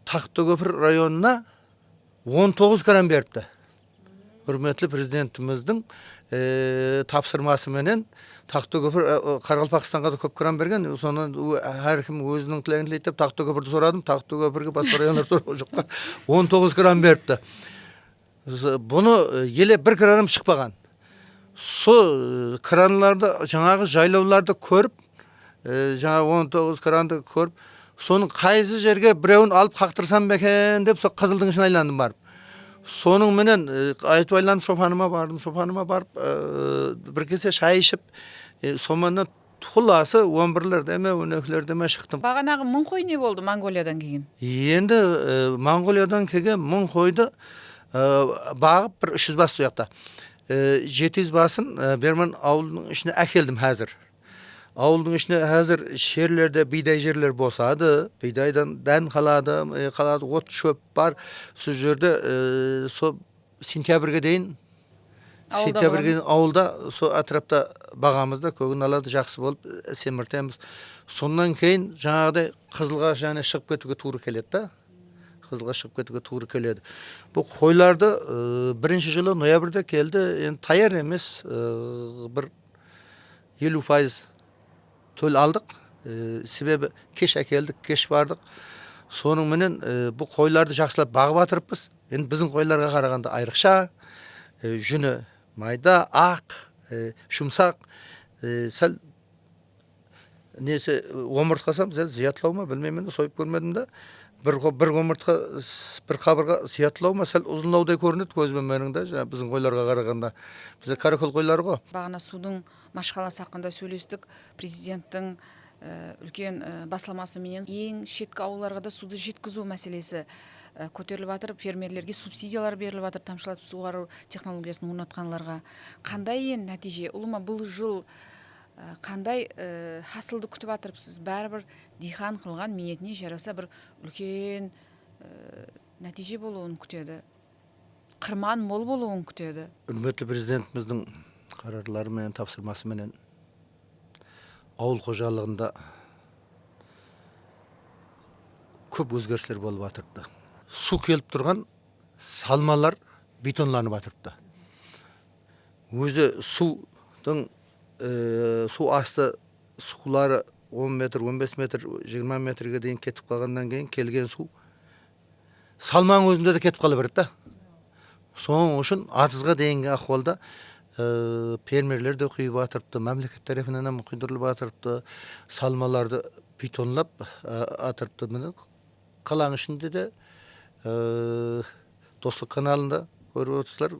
Speaker 3: Тақты көпір районына 19 кран беріпті. Үрметлі президентіміздің тапсырмасы менен Тақты көпір Қарақалпақстанға да көп кран берген. Сонан әркім өзінің тілегін тілейді деп Тақты көпірді сұрадым. Тақты көпірге басқа райондар сұрау жоққа 19 кран беріпті. Бұны еле бір краным шықпаған. Со кранларды, жаңағы жайлауларды көріп, жаңағы 19 кранды көріп, соның қайсы жерге біреуін алып қақтырсам бекен деп, со Қызылдың ішін айландым барып. Соның менен айтып айланып шопаныма барып, бір кесе шай ішіп, сонымен тұласы 11-лерде ме, 12-лерде ме шықтым.
Speaker 1: Бағанағы мың қой не болды Монғолиядан келген?
Speaker 3: Енді Монғолиядан келген мың қойды бағып бір 300 бас сояқта. 700 басын бермен ауылдың ішіне әкелдім қазір. Ауылдың ішіне қазір жерлерде бидай жерлер босады, бидайдан дән қалады, от шөп бар. Сол жерде сол сентябрьге дейін ауылда сол атрапта бағамызда көгін алады, жақсы болып семіртеміз. Сондан кейін жаңағыдай қызылға және шығып кетуге тура келеді да. Қызылға шығып кетуге тура келеді. Бұл қойларды бірінші жылы ноябрьде келді, енді таяр емес, бір 50% төл алдық. Себебі кеш әкелдік, кеш бардық. Соның менен бұл қойларды жақсылап бағып атырыппыз. Енді біздің қойларға қарағанда айрықша, жүні майда, ақ, жұмсақ, сәл несі омыртқасам, сәл зиятлау ма, білмеймін, сойып көрмедім да. Бір омыртқа, бір қабырға зиятлау ма, сәл ұзынлаудай көрінеді көзбен менің де, біздің қойларға қарағанда. Бізде каракөл қойлары ғой.
Speaker 1: Бағана судың машқаласы хақында сөйлестік. Президенттің үлкен басылмасы менен ең шеткі ауылдарға да суды жеткізу мәселесі көтеріліп жатыр. Фермерлерге субсидиялар беріліп жатыр, тамшылатып суғару технологиясын орнатқанларға. Қандай ең нәтиже? Ұлыма бұл жыл қандай хасылды күтіп жатырсыз? Бәрібір дихан қылған ниетіне жараса бір үлкен нәтиже болуын күтеді. Қырман мол болуын күтеді.
Speaker 3: Үкіметлі президентіміздің қарарлары менен тапсырмасы менен ауыл қожалығында көп өзгерістер болып жатырды. Су келіп тұрған салмалар бетонланып жатырды. Өзі судың су асты сулары 10 метр, 15 метр, 20 метрге дейін кетіп қалғаннан кейін келген су салманың өзінде де кетіп қала береді да. Соның үшін атызға дейінгі ахуалда фермерлер де құйып атырыпты, мемлекет тарапынан құйдырылып атырыпты, салмаларды бетонлап атырыпты. Міне қаланың ішінде де Достық каналында көріп отырсыздар,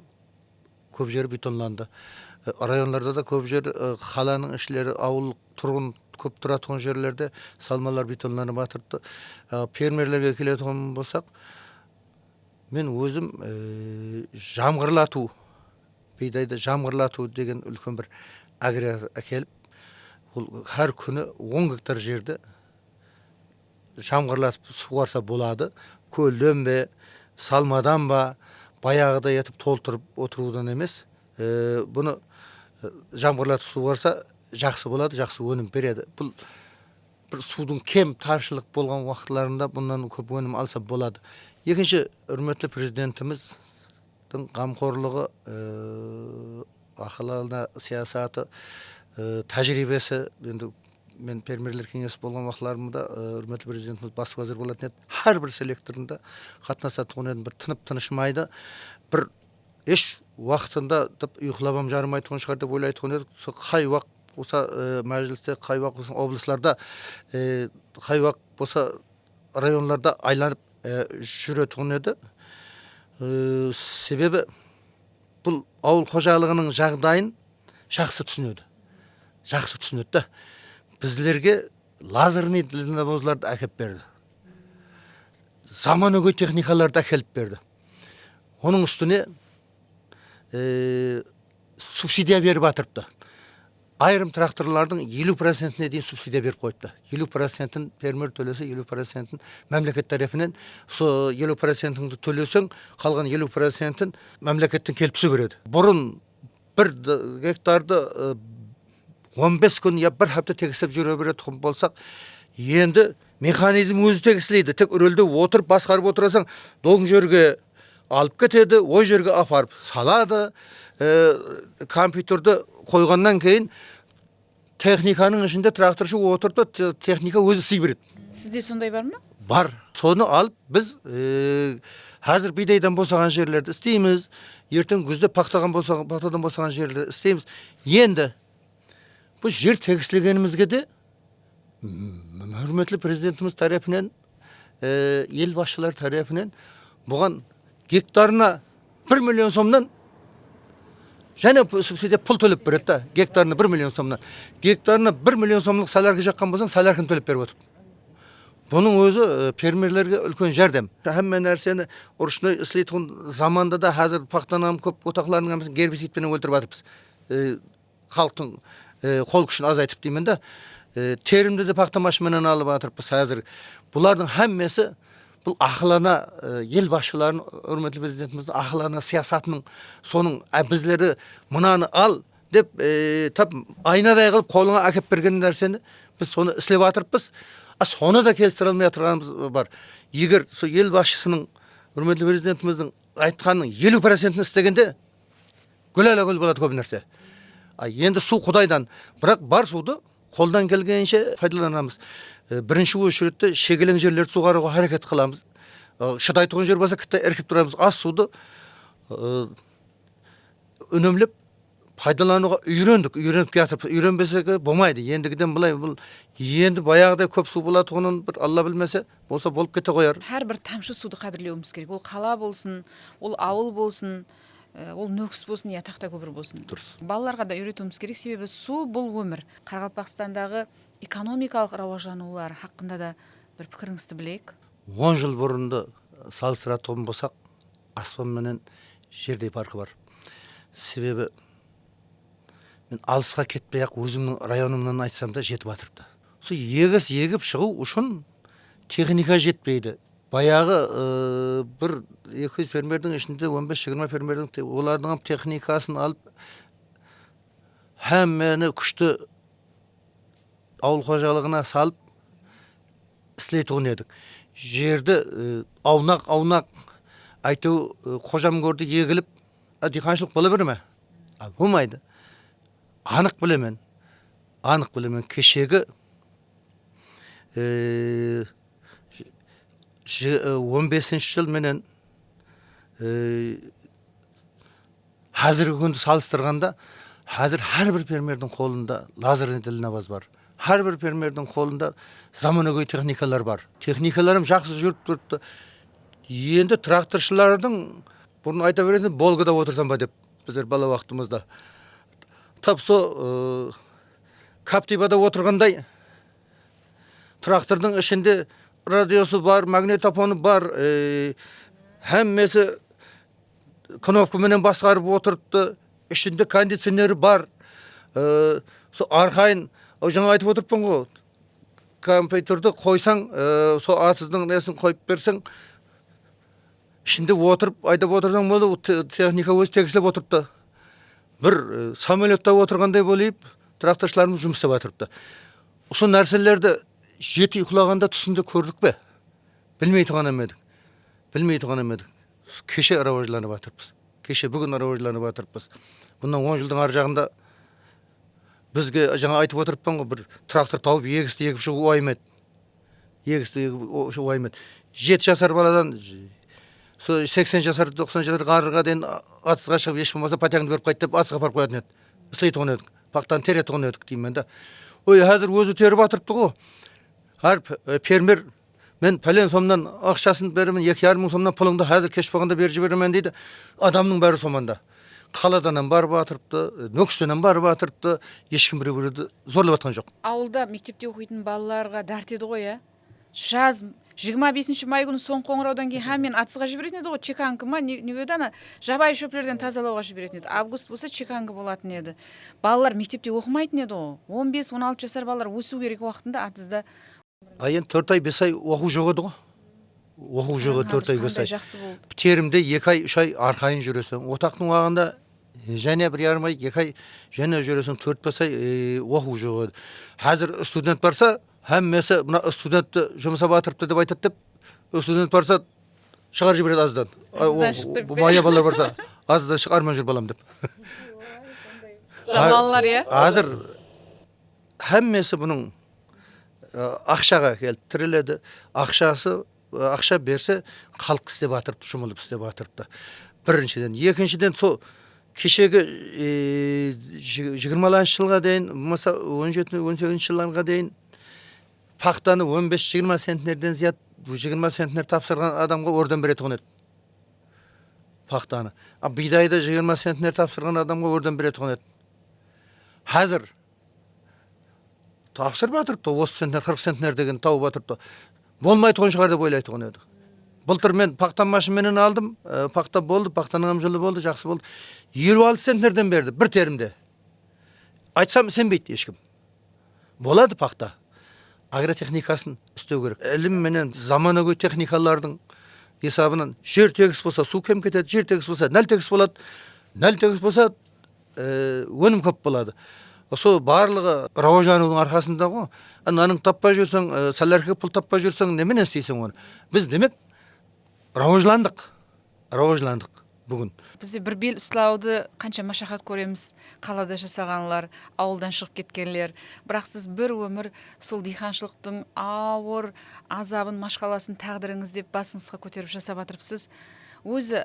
Speaker 3: көп жері бетонланды. Районларда да көп жер, қаланың ішілері, ауыл тұрғын көп тұратын жерлерде салмалар бетонланып атырыпты. Фермерлерге келетін болсақ, мен өзім жамғырлату, бидайды жамғырлату деген үлкен бір агрегат әкеліп, ол әр күні 10 гектар жерді жамғырлатып суғарса болады. Көлден бе, салмадан ба, баяғыда етіп толтырып отырудан емес. Бұны жамғырлатып суғарса жақсы болады, жақсы өнім береді. Бұл бір судың кем таршылық болған уақытларында бұндан көп өнім алса болады. Екінші, үрметлі президентіміздің қамқорлығы, ақылына саясаты, тәжірибесі, енді мен фермерлер кеңесі болған уақытларымда үрметлі президентіміз бас вазир болатын еді. Әр бір селекторында қатынасатын едім, бір тынып тынышмайды, бір еш уақытында ұйқылабам жарымайтын шығар деп ойлайтын едік. Қай уақыт болса мәжілісте, қай уақыт болса облыстарда, қай уақыт болса районларда айланып жүретін еді. Себебі бұл ауыл қожалығының жағдайын жақсы түсінеді. Жақсы түсінеді. Біздерге лазерный дальнобозларды әкеп берді. Заманауи техникаларды әкеліп берді. Оның үстіне субсидия беріп атырыпты. Айрым тракторлардың 50%-не дейін субсидия беріп қойыпты. 50%-ін фермер төлесе, 50%-ін мемлекет тарапынан, сол 50%-іңді төлесең, қалған 50%-ін мемлекеттен келіп түсі береді. Бұрын бір гектарды 15 күн я бір хапта тегістеп жүре беретін болсақ, енді механизм өзі тегістелейді. Тек үрелде отырып, басқарып отырасаң, доң жерге алып кетеді, ой жерге апарып салады. Компьютерді қойғаннан кейін техниканың ішінде тракторшы отырды, техника өзі сый береді.
Speaker 1: Сізде сондай бар ма?
Speaker 3: Бар. Соны алып біз қазір бидайдан босаған жерлерді істейміз, ертең күзде пақтадан босаған жерлерді істейміз. Енді бұл жер тегістелгенімізге де үрметлі президентіміз тарапынан, ел басшылар тарапынан бұған гектарына 1 миллион сомнан және субсидия пұл төлеп береді. Гектарына 1 миллион сомнан. Гектарына 1 миллион сомлық солярка жаққан болсаң, солярканы төлеп беріп отыр. Бұның өзі фермерлерге үлкен жәрдем. Әмме нәрсені ұрышной істейтін заманда да қазір пақтанам көп отақларының әмісін гербицидпен өлтіріп жатырмыз. Халықтың қол күшін азайтып деймін да. Терімді де пақтамашымен алып жатырмыз қазір. Бұлардың әммесі бұл ақылана ел басшыларын, үрметлі президентіміздің ақылана сиясатының соның біздері мұнаны ал деп тап айнадай қылып қолыңа әкеп берген нәрсені біз соны істеп жатырмыз. Соны да келістіре алмай отырғанымыз бар. Егер сол ел басшысының, үрметлі президентіміздің айтқанының 50%-ін істегенде гүл болады көп нәрсе. Енді су Құдайдан, бірақ бар суды қолдан келгенше пайдаланамыз. Бірінші очередте шегелең жерлерді суғаруға харекет қыламыз. Шыдайтұғын жер болса кітті еркеп тұрамыз. Аз суды үнемлеп пайдалануға үйреніп жатырмыз. Үйренбесек болмайды. Ендігіден былай бұл енді баяғыдай көп су болатұғынын бір Алла білмесе болса болып кете қояр.
Speaker 1: Әрбір тамшы суды қадірлеуіміз керек. Ол қала болсын, ол ауыл болсын, ол нөкіс болсын, я тақта көпір болсын.
Speaker 3: Дұрыс.
Speaker 1: Балаларға да үйретуіміз керек, себебі су бұл өмір. Қарақалпақстандағы экономикалық рауажанулар хақында да бір пікіріңізді білейік.
Speaker 3: 10 жыл бұрынды салыстыратын болсақ, аспан менен жердей farkı бар. Себебі мен алысқа кетпей-ақ өзімнің районымнан айтсам да жетіп жатырыпты. Сол егіс егіп шығу үшін техника жетпейді. Баяғы бір 200 фермердің ішінде 15-20 фермердің олардың техникасын алып әммені күшті ауыл қожалығына салып істейтін едік. Жерді аунақ айту қожам көрді егіліп, диқаншылық бола бере ме? Болмайды. Анық білемен кешегі 15 жыл менен қазіргі күнді салыстырғанда қазір әрбір фермердің қолында лазерный дәлнабаз бар. Әрбір фермердің қолында заманауи техникалар бар. Техникаларым жақсы жүріп тұрды. Енді тракторшылардың бұрын айта беретін Волгада отырсам ба деп біздер бала уақытымызда. Тап со Каптибада отырғандай трактордың ішінде радиосы бар, магнитофоны бар, әммесі кнопкаменен басқарып отырыпты, ішінде кондиционері бар. Со арқайын жаңа айтып отырыппын ғой, компьютерді қойсаң, со атыздың несін қойып берсең, ішінде отырып, айдап отырсаң болды, техника өз тегісіліп отырыпты. Бір самолетта отырғандай болып, тракторшыларымыз жұмыс істеп отырыпты. Осы нәрселерді жеті ұйқылағанда түсінде көрдік бе? Білмей тұрған емедік. Кеше арауажыланып жатырмыз. Кеше бүгін арауажыланып жатырмыз. Бұндан 10 жылдың ар жағында бізге жаңа айтып отырыппын ғой, бір трактор тауып егісті егіп шығу оймайды. 7 жасар баладан 80 жасар, 90 жасар қарыға дейін атысқа шығып, еш болмаса патягыңды беріп қайт деп атысқа барып қоятын еді. Істейтін едік. Пақтан теретін едік деймін да. Ой, қазір өзі теріп атырыпты ғой. Әр фермер мен пәлен сомнан ақшасын беремін, 2,5 мың сомнан пұлыңды қазір кеш болғанда беріп жіберемін дейді. Адамның бәрі соманда. Қаладанан барып атырыпты, нөкістенен барып атырыпты, ешкім біреуді зорлап атқан жоқ.
Speaker 1: Ауылда мектепте оқитын балаларға дәрт еді ғой, ә? Жаз 25 май күні соң қоңыраудан кейін мен атысқа жіберетін еді ғой, чеканкі ма, неведана жабайы шөплерден тазалауға жіберетін еді. Август болса чеканкі болатын еді. Балалар мектепте оқымайтын еді ғой. 15-16 жасар балалар өсу керек уақытында атызда.
Speaker 3: Енді 4 ай 5 ай оқу жоқ еді ғой. Оқу жоқ еді 4 ай 5 ай.
Speaker 1: Жақсы болды.
Speaker 3: Терімде 2 ай 3 ай арқайын жүресің. Отақтың уағында және 1,5 ай 2 ай және жүресің, 4-5 ай оқу жоқ еді. Қазір студент барса, әммесі мына студентті жұмыса батырыпты деп айтады деп, студент барса шығар жібереді аздан. Мая балалар барса аздан шығарман жүр балам деп.
Speaker 1: Заманлар, иә?
Speaker 3: Қазір әммесі бұның ақшаға келді, тіреледі. Ақша берсе халық істеп атырыпты, жұмылып істеп атырыпты. Біріншіден. Екіншіден, сол кешегі 20-ланшы жылға дейін, 17-18 жылға дейін пақтаны 15-20 центнерден зият 20 центнер тапсырған адамға орден беретін еді. Пақтаны. Бидайды 20 центнер тапсырған адамға орден беретін еді. Қазір тапсырып атырыпты, 30 центнер, 40 центнер деген тауып атырыпты. болмайтұғын шығар деп ойлайтұғын еді. Былтыр мен пақта машинамен алдым, пақта болды, пақтаның жылы болды, жақсы болды. 56 центнерден берді, бір терімде. Айтсам сенбейді ешкім. Болады пақта. Агротехникасын істеу керек. Ілім менен заманауи техникалардың есабынан жер тегіс болса су кем кетеді, жер тегіс болса нәл тегіс болады, нәл тегіс болса өнім көп болады. Сол барлығы рауажанудың арқасында ғой. Ананың таппай жүрсең, сәлерге пұл таппай жүрсең, немен істейсің оны? Біз демек рауажландық бүгін.
Speaker 1: Бізде бір бел ұстауды қанша машақат көреміз, қалада жасағанлар, ауылдан шығып кеткенлер. Бірақ сіз бір өмір сол диқаншылықтың ауыр азабын, машқаласын тағдырыңыз деп басыңызға көтеріп жасап жатырсыз. Өзі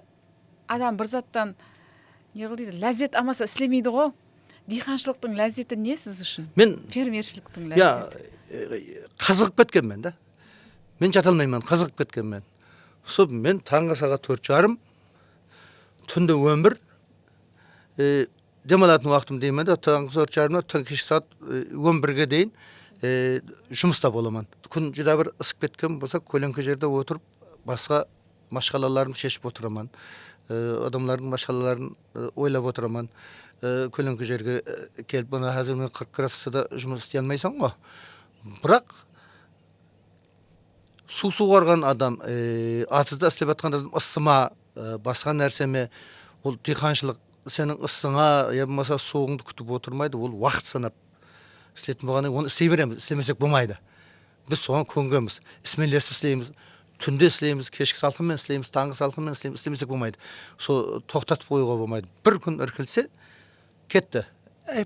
Speaker 1: адам бір заттан не қылды, ләззет алмаса істемейді ғой. Диқаншылықтың ләззеті не сіз үшін?
Speaker 3: Мен
Speaker 1: фермершіліктің ләззеті.
Speaker 3: Қызығып кеткенмен да. Мен жата алмаймын, қызығып кеткенмен. Сол мен таңғы сағат 4:30, түнде 11, демалатын уақытым деймін да, таңғы 4:30, түнгі кешкі сағат 11-ге дейін жұмыста боламын. Күн жүдә бір ысып кеткен болса, көлеңке жерде отырып, басқа машқалаларын шешіп отырамын. Адамлардың машқалаларын ойлап отырамын. Көлеңке жерге келіп, бұны қазір 40 градусда жұмыс істей алмайсың ғой. Бірақ су суғарған адам, атызда істеп жатқан адам ысыма, басқа нәрсеме, ол диқаншылық сенің ысыңа, я болмаса суығыңды күтіп отырмайды, ол уақыт санап істейтін болғаннан оны істей береміз, істемесек болмайды. Біз соған көнгенбіз, ісмелесіп істейміз, түнде істейміз, кешкі салқынмен істейміз, таңғы салқынмен істейміз, істемесек болмайды. Сол тоқтатып қоюға болмайды. Бір күн іркілсе, кетті.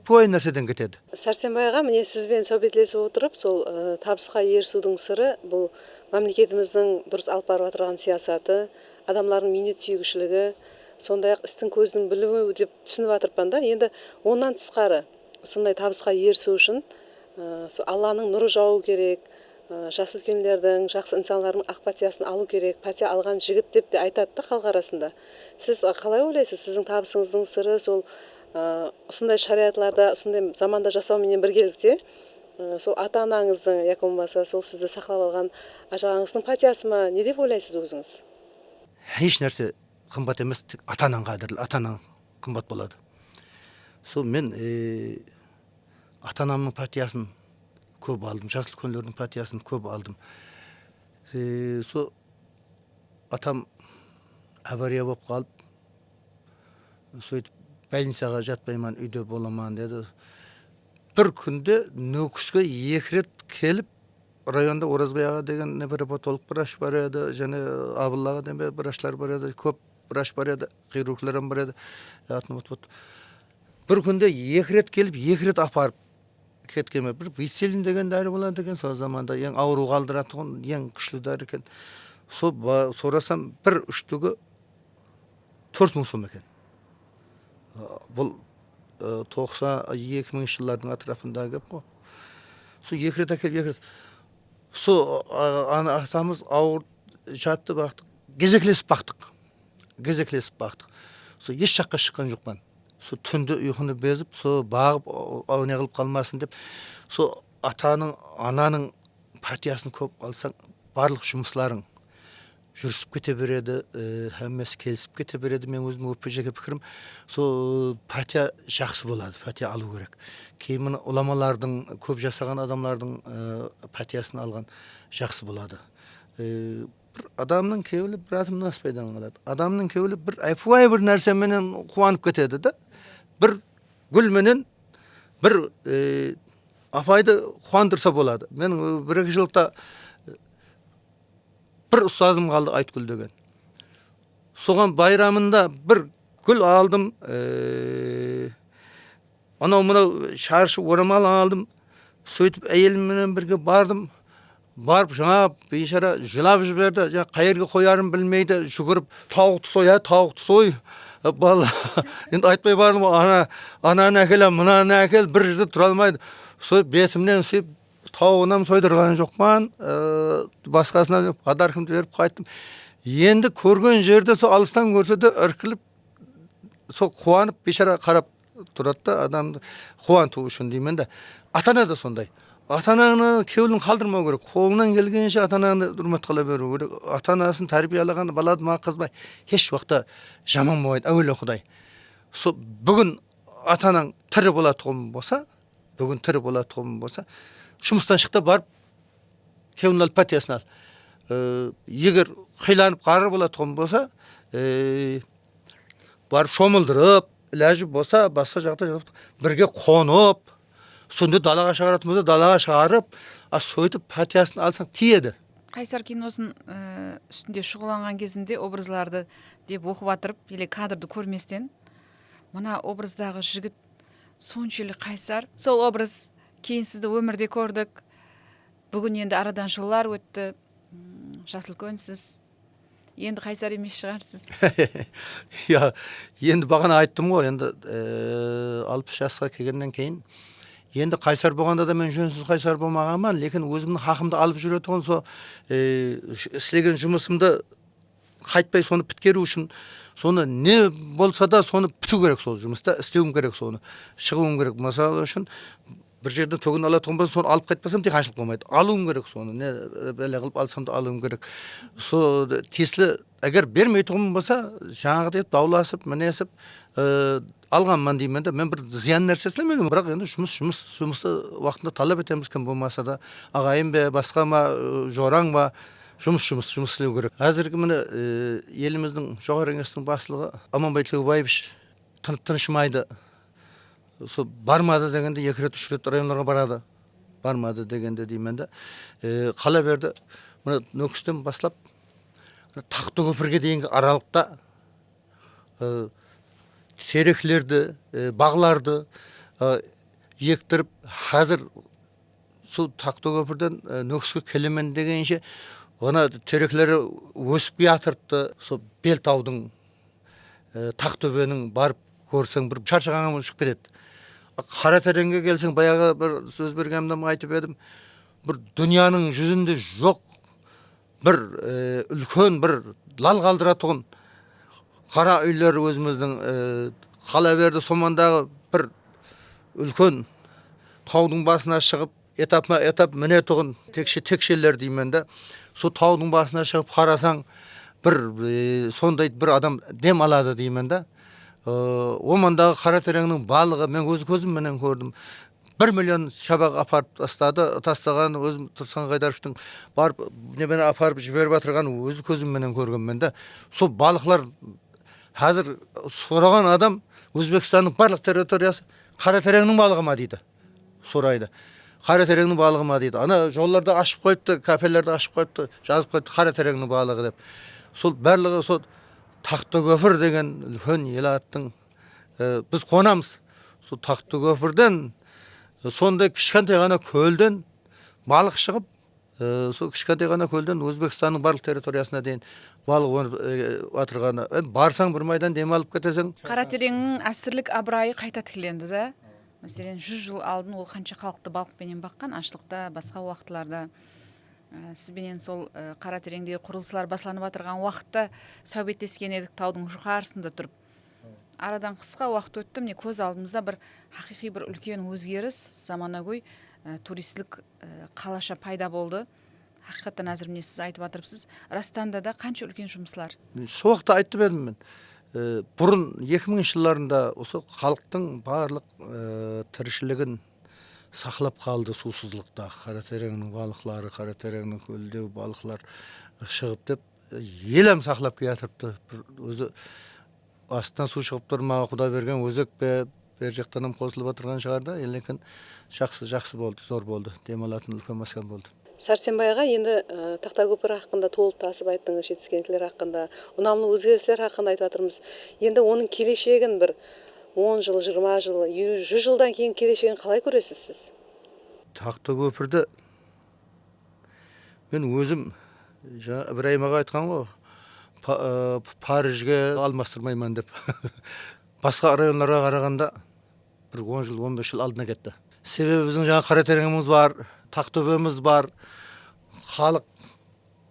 Speaker 3: Пой нәрседен кетеді.
Speaker 2: Сәрсенбай аға, міне сізбен сөйлесіп отырып, сол табысқа ерісудің сыры бұл мемлекетіміздің дұрыс алып барып отырған саясаты, адамлардың минет сүйгішілігі, сондай-ақ істің көздің білуі деп түсініп жатырмын да. Енді онан тысқары сондай табысқа ерісу үшін Алланың нұры жауы керек, жас үлкендердің, жақсы инсандардың ақ патиясын алу керек, патия алған жігіт деп те айтады да халық арасында. Сіз қалай ойлайсыз, сіздің табысыңыздың сыры сол осындай шариғатларда, осындай заманда жасауменен біргелікте, сол ата-анаңыздың, яки болмаса сол сізді сақлап алған ажағаңыздың патиясы ма, не деп ойлайсыз өзіңіз?
Speaker 3: Еш нәрсе қымбат емес, тек ата-анаң қадірлі, ата-анаң қымбат болады. Сол мен ата-анамның патиясын көп алдым, жас үлкендердің патиясын көп алдым. Сол атам авария болып қалып, сөйтіп больницаға жатпайман, үйде боламан деді. Бір күнде нөкіске 2 рет келіп, районда Оразбай аға деген невропатолог врач бар еді, және Абыл аға деген врачлар бар еді, көп врач бар еді, хирургларым бар еді. Бір күнде 2 рет келіп, 2 рет апарып кеткенме. Бір виселин деген дәрі болады екен, сол заманда ең ауру қалдыратын, ең күшлі дәрі екен. Сол сорасам, бір үштігі 4.000 сом екен. Бұл 2000 жылдардың атырапындағы кеп қой. Сол 2 рет әкеліп, 2 рет. Сол атамыз ауыр жатты бақтық. Кезеклесіп бақтық. Сол еш жаққа шыққан жоқпан. Сол түнді ұйқыны безіп, сол бағып, не қылып қалмасын деп, сол атаның, ананың партиясын көп алсаң, барлық жұмысларың жүрісіп кете береді, әммесі келісіп кете береді. Мен өзім өппе жеке пікірім, сол партия жақсы болады, партия алу керек. Кейін ұламалардың, көп жасаған адамлардың партиясын алған жақсы болады. Бір адамның кеуілі бір атымнан аспайдан қалады. Адамның кеуілі бір айпуай бір нәрсеменен қуанып кетеді да. Бір гүлменен бір апайды қуандырса болады. Мен 1-2 жылда бір ұстазым қалды, Айтгүл деген. Соған байрамында бір гүл алдым, анау шаршы орамал алдым, сөйтіп әйеліммен бірге бардым. Барып жаңа бейшара жылап жіберді, қайерге қоярын білмейді, жүгіріп, тауықты сой. Енді айтпай бардым, ананы әкел, мынаны әкел, бір жерде тұра алмайды. Сой бетімнен сүйіп, тауығынан сойдырған жоқпан, басқасына подаркымды беріп қайттым. Енді көрген жерде сол алыстан көрсе де іркіліп, сол қуанып, бейшара қарап тұрады да адамды қуанту үшін деймін да. Ата ана да сондай. Ата ананы кеуілін қалдырмау керек. Қолынан келгенше ата ананы үрмет қыла беру керек. Ата анасын тәрбиелаған балады ма қызбай еш уақытта жаман болмайды. Әуелі Құдай. Бүгін ата анаң тірі болатұғым болса, жұмыстан шықта барып кеуілін алып пәтиясын ал. Егер қиланып қары болатұғым болса, барып шомылдырып, ләжі болса, басқа жақта бірге қонып, сонда далаға шығаратын болса, далаға шығарып, сөйтіп пәтиясын алсаң тиеді.
Speaker 1: Қайсар киносын үстінде шұғыланған кезімде образларды деп оқып атырып, или кадрды көрместен, мына образдағы жігіт соншалық қайсар. Сол образ кейін сізді өмірде көрдік. Бүгін енді арадан жылдар өтті. Жасыл көнсіз. Енді қайсар емес шығарсыз.
Speaker 3: Енді бағана айттым ғой, енді 60 жасқа келгеннен кейін енді қайсар болғанда да мен жөнсіз қайсар болмағанмын, лекін өзімнің хақымды алып жүретұғын сол істеген жұмысымды қайтпай соны біткеру үшін, соны не болса да соны біту керек, сол жұмыста істеуім керек, соны шығуым керек. Мысалы үшін бір жерден төгін алатұғын болса, соны алып қайтпасам диқаншылық болмайды. Алуым керек соны, не бәле қылып алсам да алуым керек. Сол тесілі әгер бермейтұғым болса, жаңағыдай дауласып, мінесіп, алғанман деймін де, мен бір зиян нәрсе істемегенмін, бірақ енді жұмысты уақытында талап етеміз, кім болмаса да, ағайын бе, басқа ма, жораң ба, жұмыс істеу керек. Әзіргі міне еліміздің жоғары кеңестің басшылығы Аманбай Тілеубаевич тыншымайды. Сол бармады дегенде 2 рет 3 рет районларға барады. Бармады дегенде деймін де, қала берді. Міне Нөкістен бастап Тақты көпірге дейінгі аралықта теректерді, бағларды ектіріп, қазір сол Тақты көпірден Нөкіске келемен дегенше оны теректері өсіп жатырыпты. Сол Белтаудың, Тақтөбенің барып көрсең бір шаршағанға ұшып кетеді. Қаратереңге келсең, баяғы бір сөз бергенімде айтып едім, бір дүнияның жүзінде жоқ бір үлкен бір лал қалдыратұғын қара үйлер өзіміздің қала берді. Сомандағы бір үлкен таудың басына шығып, этап мінетұғын текшелер деймін де, сол таудың басына шығып қарасаң, бір сондай бір адам дем алады деймін де. Омандағы Қаратереңнің балығы мен өз көзімменен көрдім. 1 миллион шабақ апарып тастаған өзім Тұрсын Қайдаровтың барып небені апарып жіберіп атырған өз көзімменен көргенмін де. Сол балықлар қазір сұраған адам Өзбекстанның барлық территориясы Қаратереңнің балығы ма дейді. Сұрайды. Қаратереңнің балығы ма дейді. Ана жолларды ашып қойыпты, кафелерді ашып қойыпты, жазып қойыпты Қаратереңнің балығы деп. Сол барлығы сол Тақты көпір деген үлкен ел аттың біз қонамыз. Сол Тақты көпірден сондай кішкентай ғана көлден балық шығып, сол кішкентай ғана көлден Өзбекстанның барлық территориясына дейін балық өніп атырғаны. Барсаң бір майдан дем алып кетесің.
Speaker 1: Қаратереңнің әсірлік абырайы қайта тікіленді да. Мәселен, 100 жыл алдын ол қанша халықты балықпенен баққан, ашлықта, басқа уақытларда. Сізбенен сол Қаратереңдегі құрылысылар басыланып атырған уақытта сәубеттескен едік таудың жұқарысында тұрып. Арадан қысқа уақыт өтті, міне көз алдымызда бір хақиқи бір үлкен өзгеріс, заманауи туристік қалаша пайда болды. Хақиқаттан әзір міне сіз айтып атырыпсыз. Растанда да қанша үлкен жұмыслар.
Speaker 3: Сол уақытта айтып едім мен. Бұрын 2000 жылдарында осы халықтың барлық тіршілігін сақлап қалды сусызлықта. Қаратереңнің балықлары, Қаратереңнің көлдегі балықлар шығып деп, елем сақлап келатырыпты. Өзі астынан су шығып тұрмаға Құда берген өзек пе, бер жақтанам қосылып отырған шығарда, елекін жақсы болды, зор болды, демалатын үлкен масқан болды.
Speaker 2: Сәрсенбайға енді Тақта көпірі хақында толып тасып айттыңыз, жетіскендіктер хақында, ұнамлы өзгерістер хақында айтып жатырмыз. Енді оның келешегін бір 10 жыл, 20 жыл, 100 жылдан кейін келешегін қалай көресіз сіз?
Speaker 3: Тақта көпірді мен өзім Ибраим аға айтқан ғой, Парижге алмастырмайман деп. Басқа районларға қарағанда бір 10 жыл, 15 жыл алдына кетті. Себебі біздің жаңа Қаратереңіміз бар, Тақтөбеміз бар, халық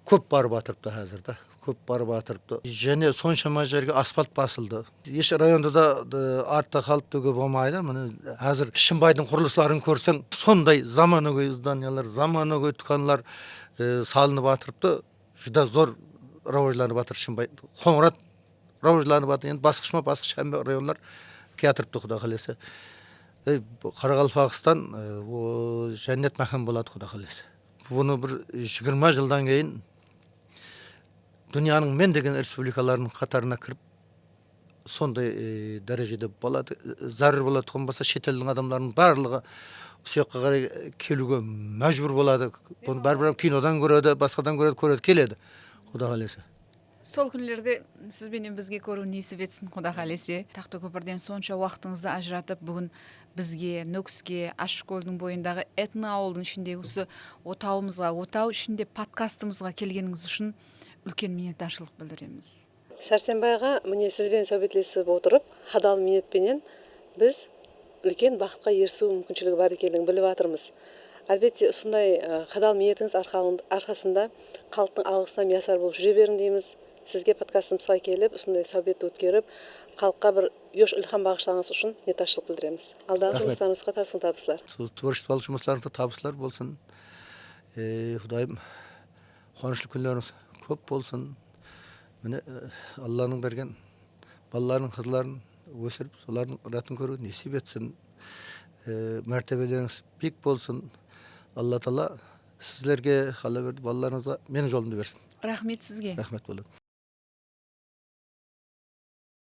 Speaker 3: көп барып атырыпты қазірді. көп барып атырыпты. Және соншама жерге асфальт басылды. Еш районда да артта қалып төге болмайды. Міне қазір Шымбайдың құрылысларын көрсең, сондай заманауи зданиялар, заманауи дүканлар салынып атырыпты. Жүда зор рауажланып атыр Шымбай. Қоңырат рауажланып атыр. Енді басқышма басқыш әмбе районлар кетіріпті Құда қаласа. Қарақалпақстан жәннет мәхан болады Құда қаласа. Бұны бір 20 жылдан кейін дүнияның мен деген республикаларының қатарына кіріп, сондай дәрежеде болады. Зарар болады болмаса шетелдің адамдарының барлығы сүйекқа қарай келуге мәжбүр болады. Бұны бәрібір кинодан көреді, басқадан көреді, келеді. Құда қаласа.
Speaker 1: Сол күнлерде сіз бенен бізге көру несіп етсін Құда қаласа. Тақтыкөпірден сонша уақытыңызды ажыратып, бүгін бізге, Нөкіске, Ашкөлдің бойындағы этно ауылдың ішіндегі осы отауымызға, отау ішінде подкастымызға келгеніңіз үшін үлкен миннетдаршылық білдіреміз.
Speaker 2: Сәрсенбайға міне сізбен сөйлесіп отырып, хадал ниетпенен біз үлкен бақытқа ерсу мүмкіншілігі бар екендігін біліп жатырмыз. Әлбетте, сондай хадал ниетіңіз арқасында халықтың алғысына миясар болып жүре берін дейміз. Сізге подкастымызға келіп, осындай сөйбетті өткеріп, халыққа бір еш ilham бағыштағаныңыз үшін ниетташылық білдіреміз. Алдағы жұмыстарыңызға тасқын табыстар.
Speaker 3: Творчестволық жұмыстарыңызда табыстар болсын. Құдайым, қуанышлы күндеріңіз көп болсын. Міне Алланың берген балаларын, қызларын өсіріп, солардың ратын көру несіп етсін. Мәртебелеріңіз биік болсын. Алла Тағала сіздерге, қала берді балаларыңызға менің жолымды берсін.
Speaker 1: Рахмет сізге.
Speaker 3: Рахмет болады.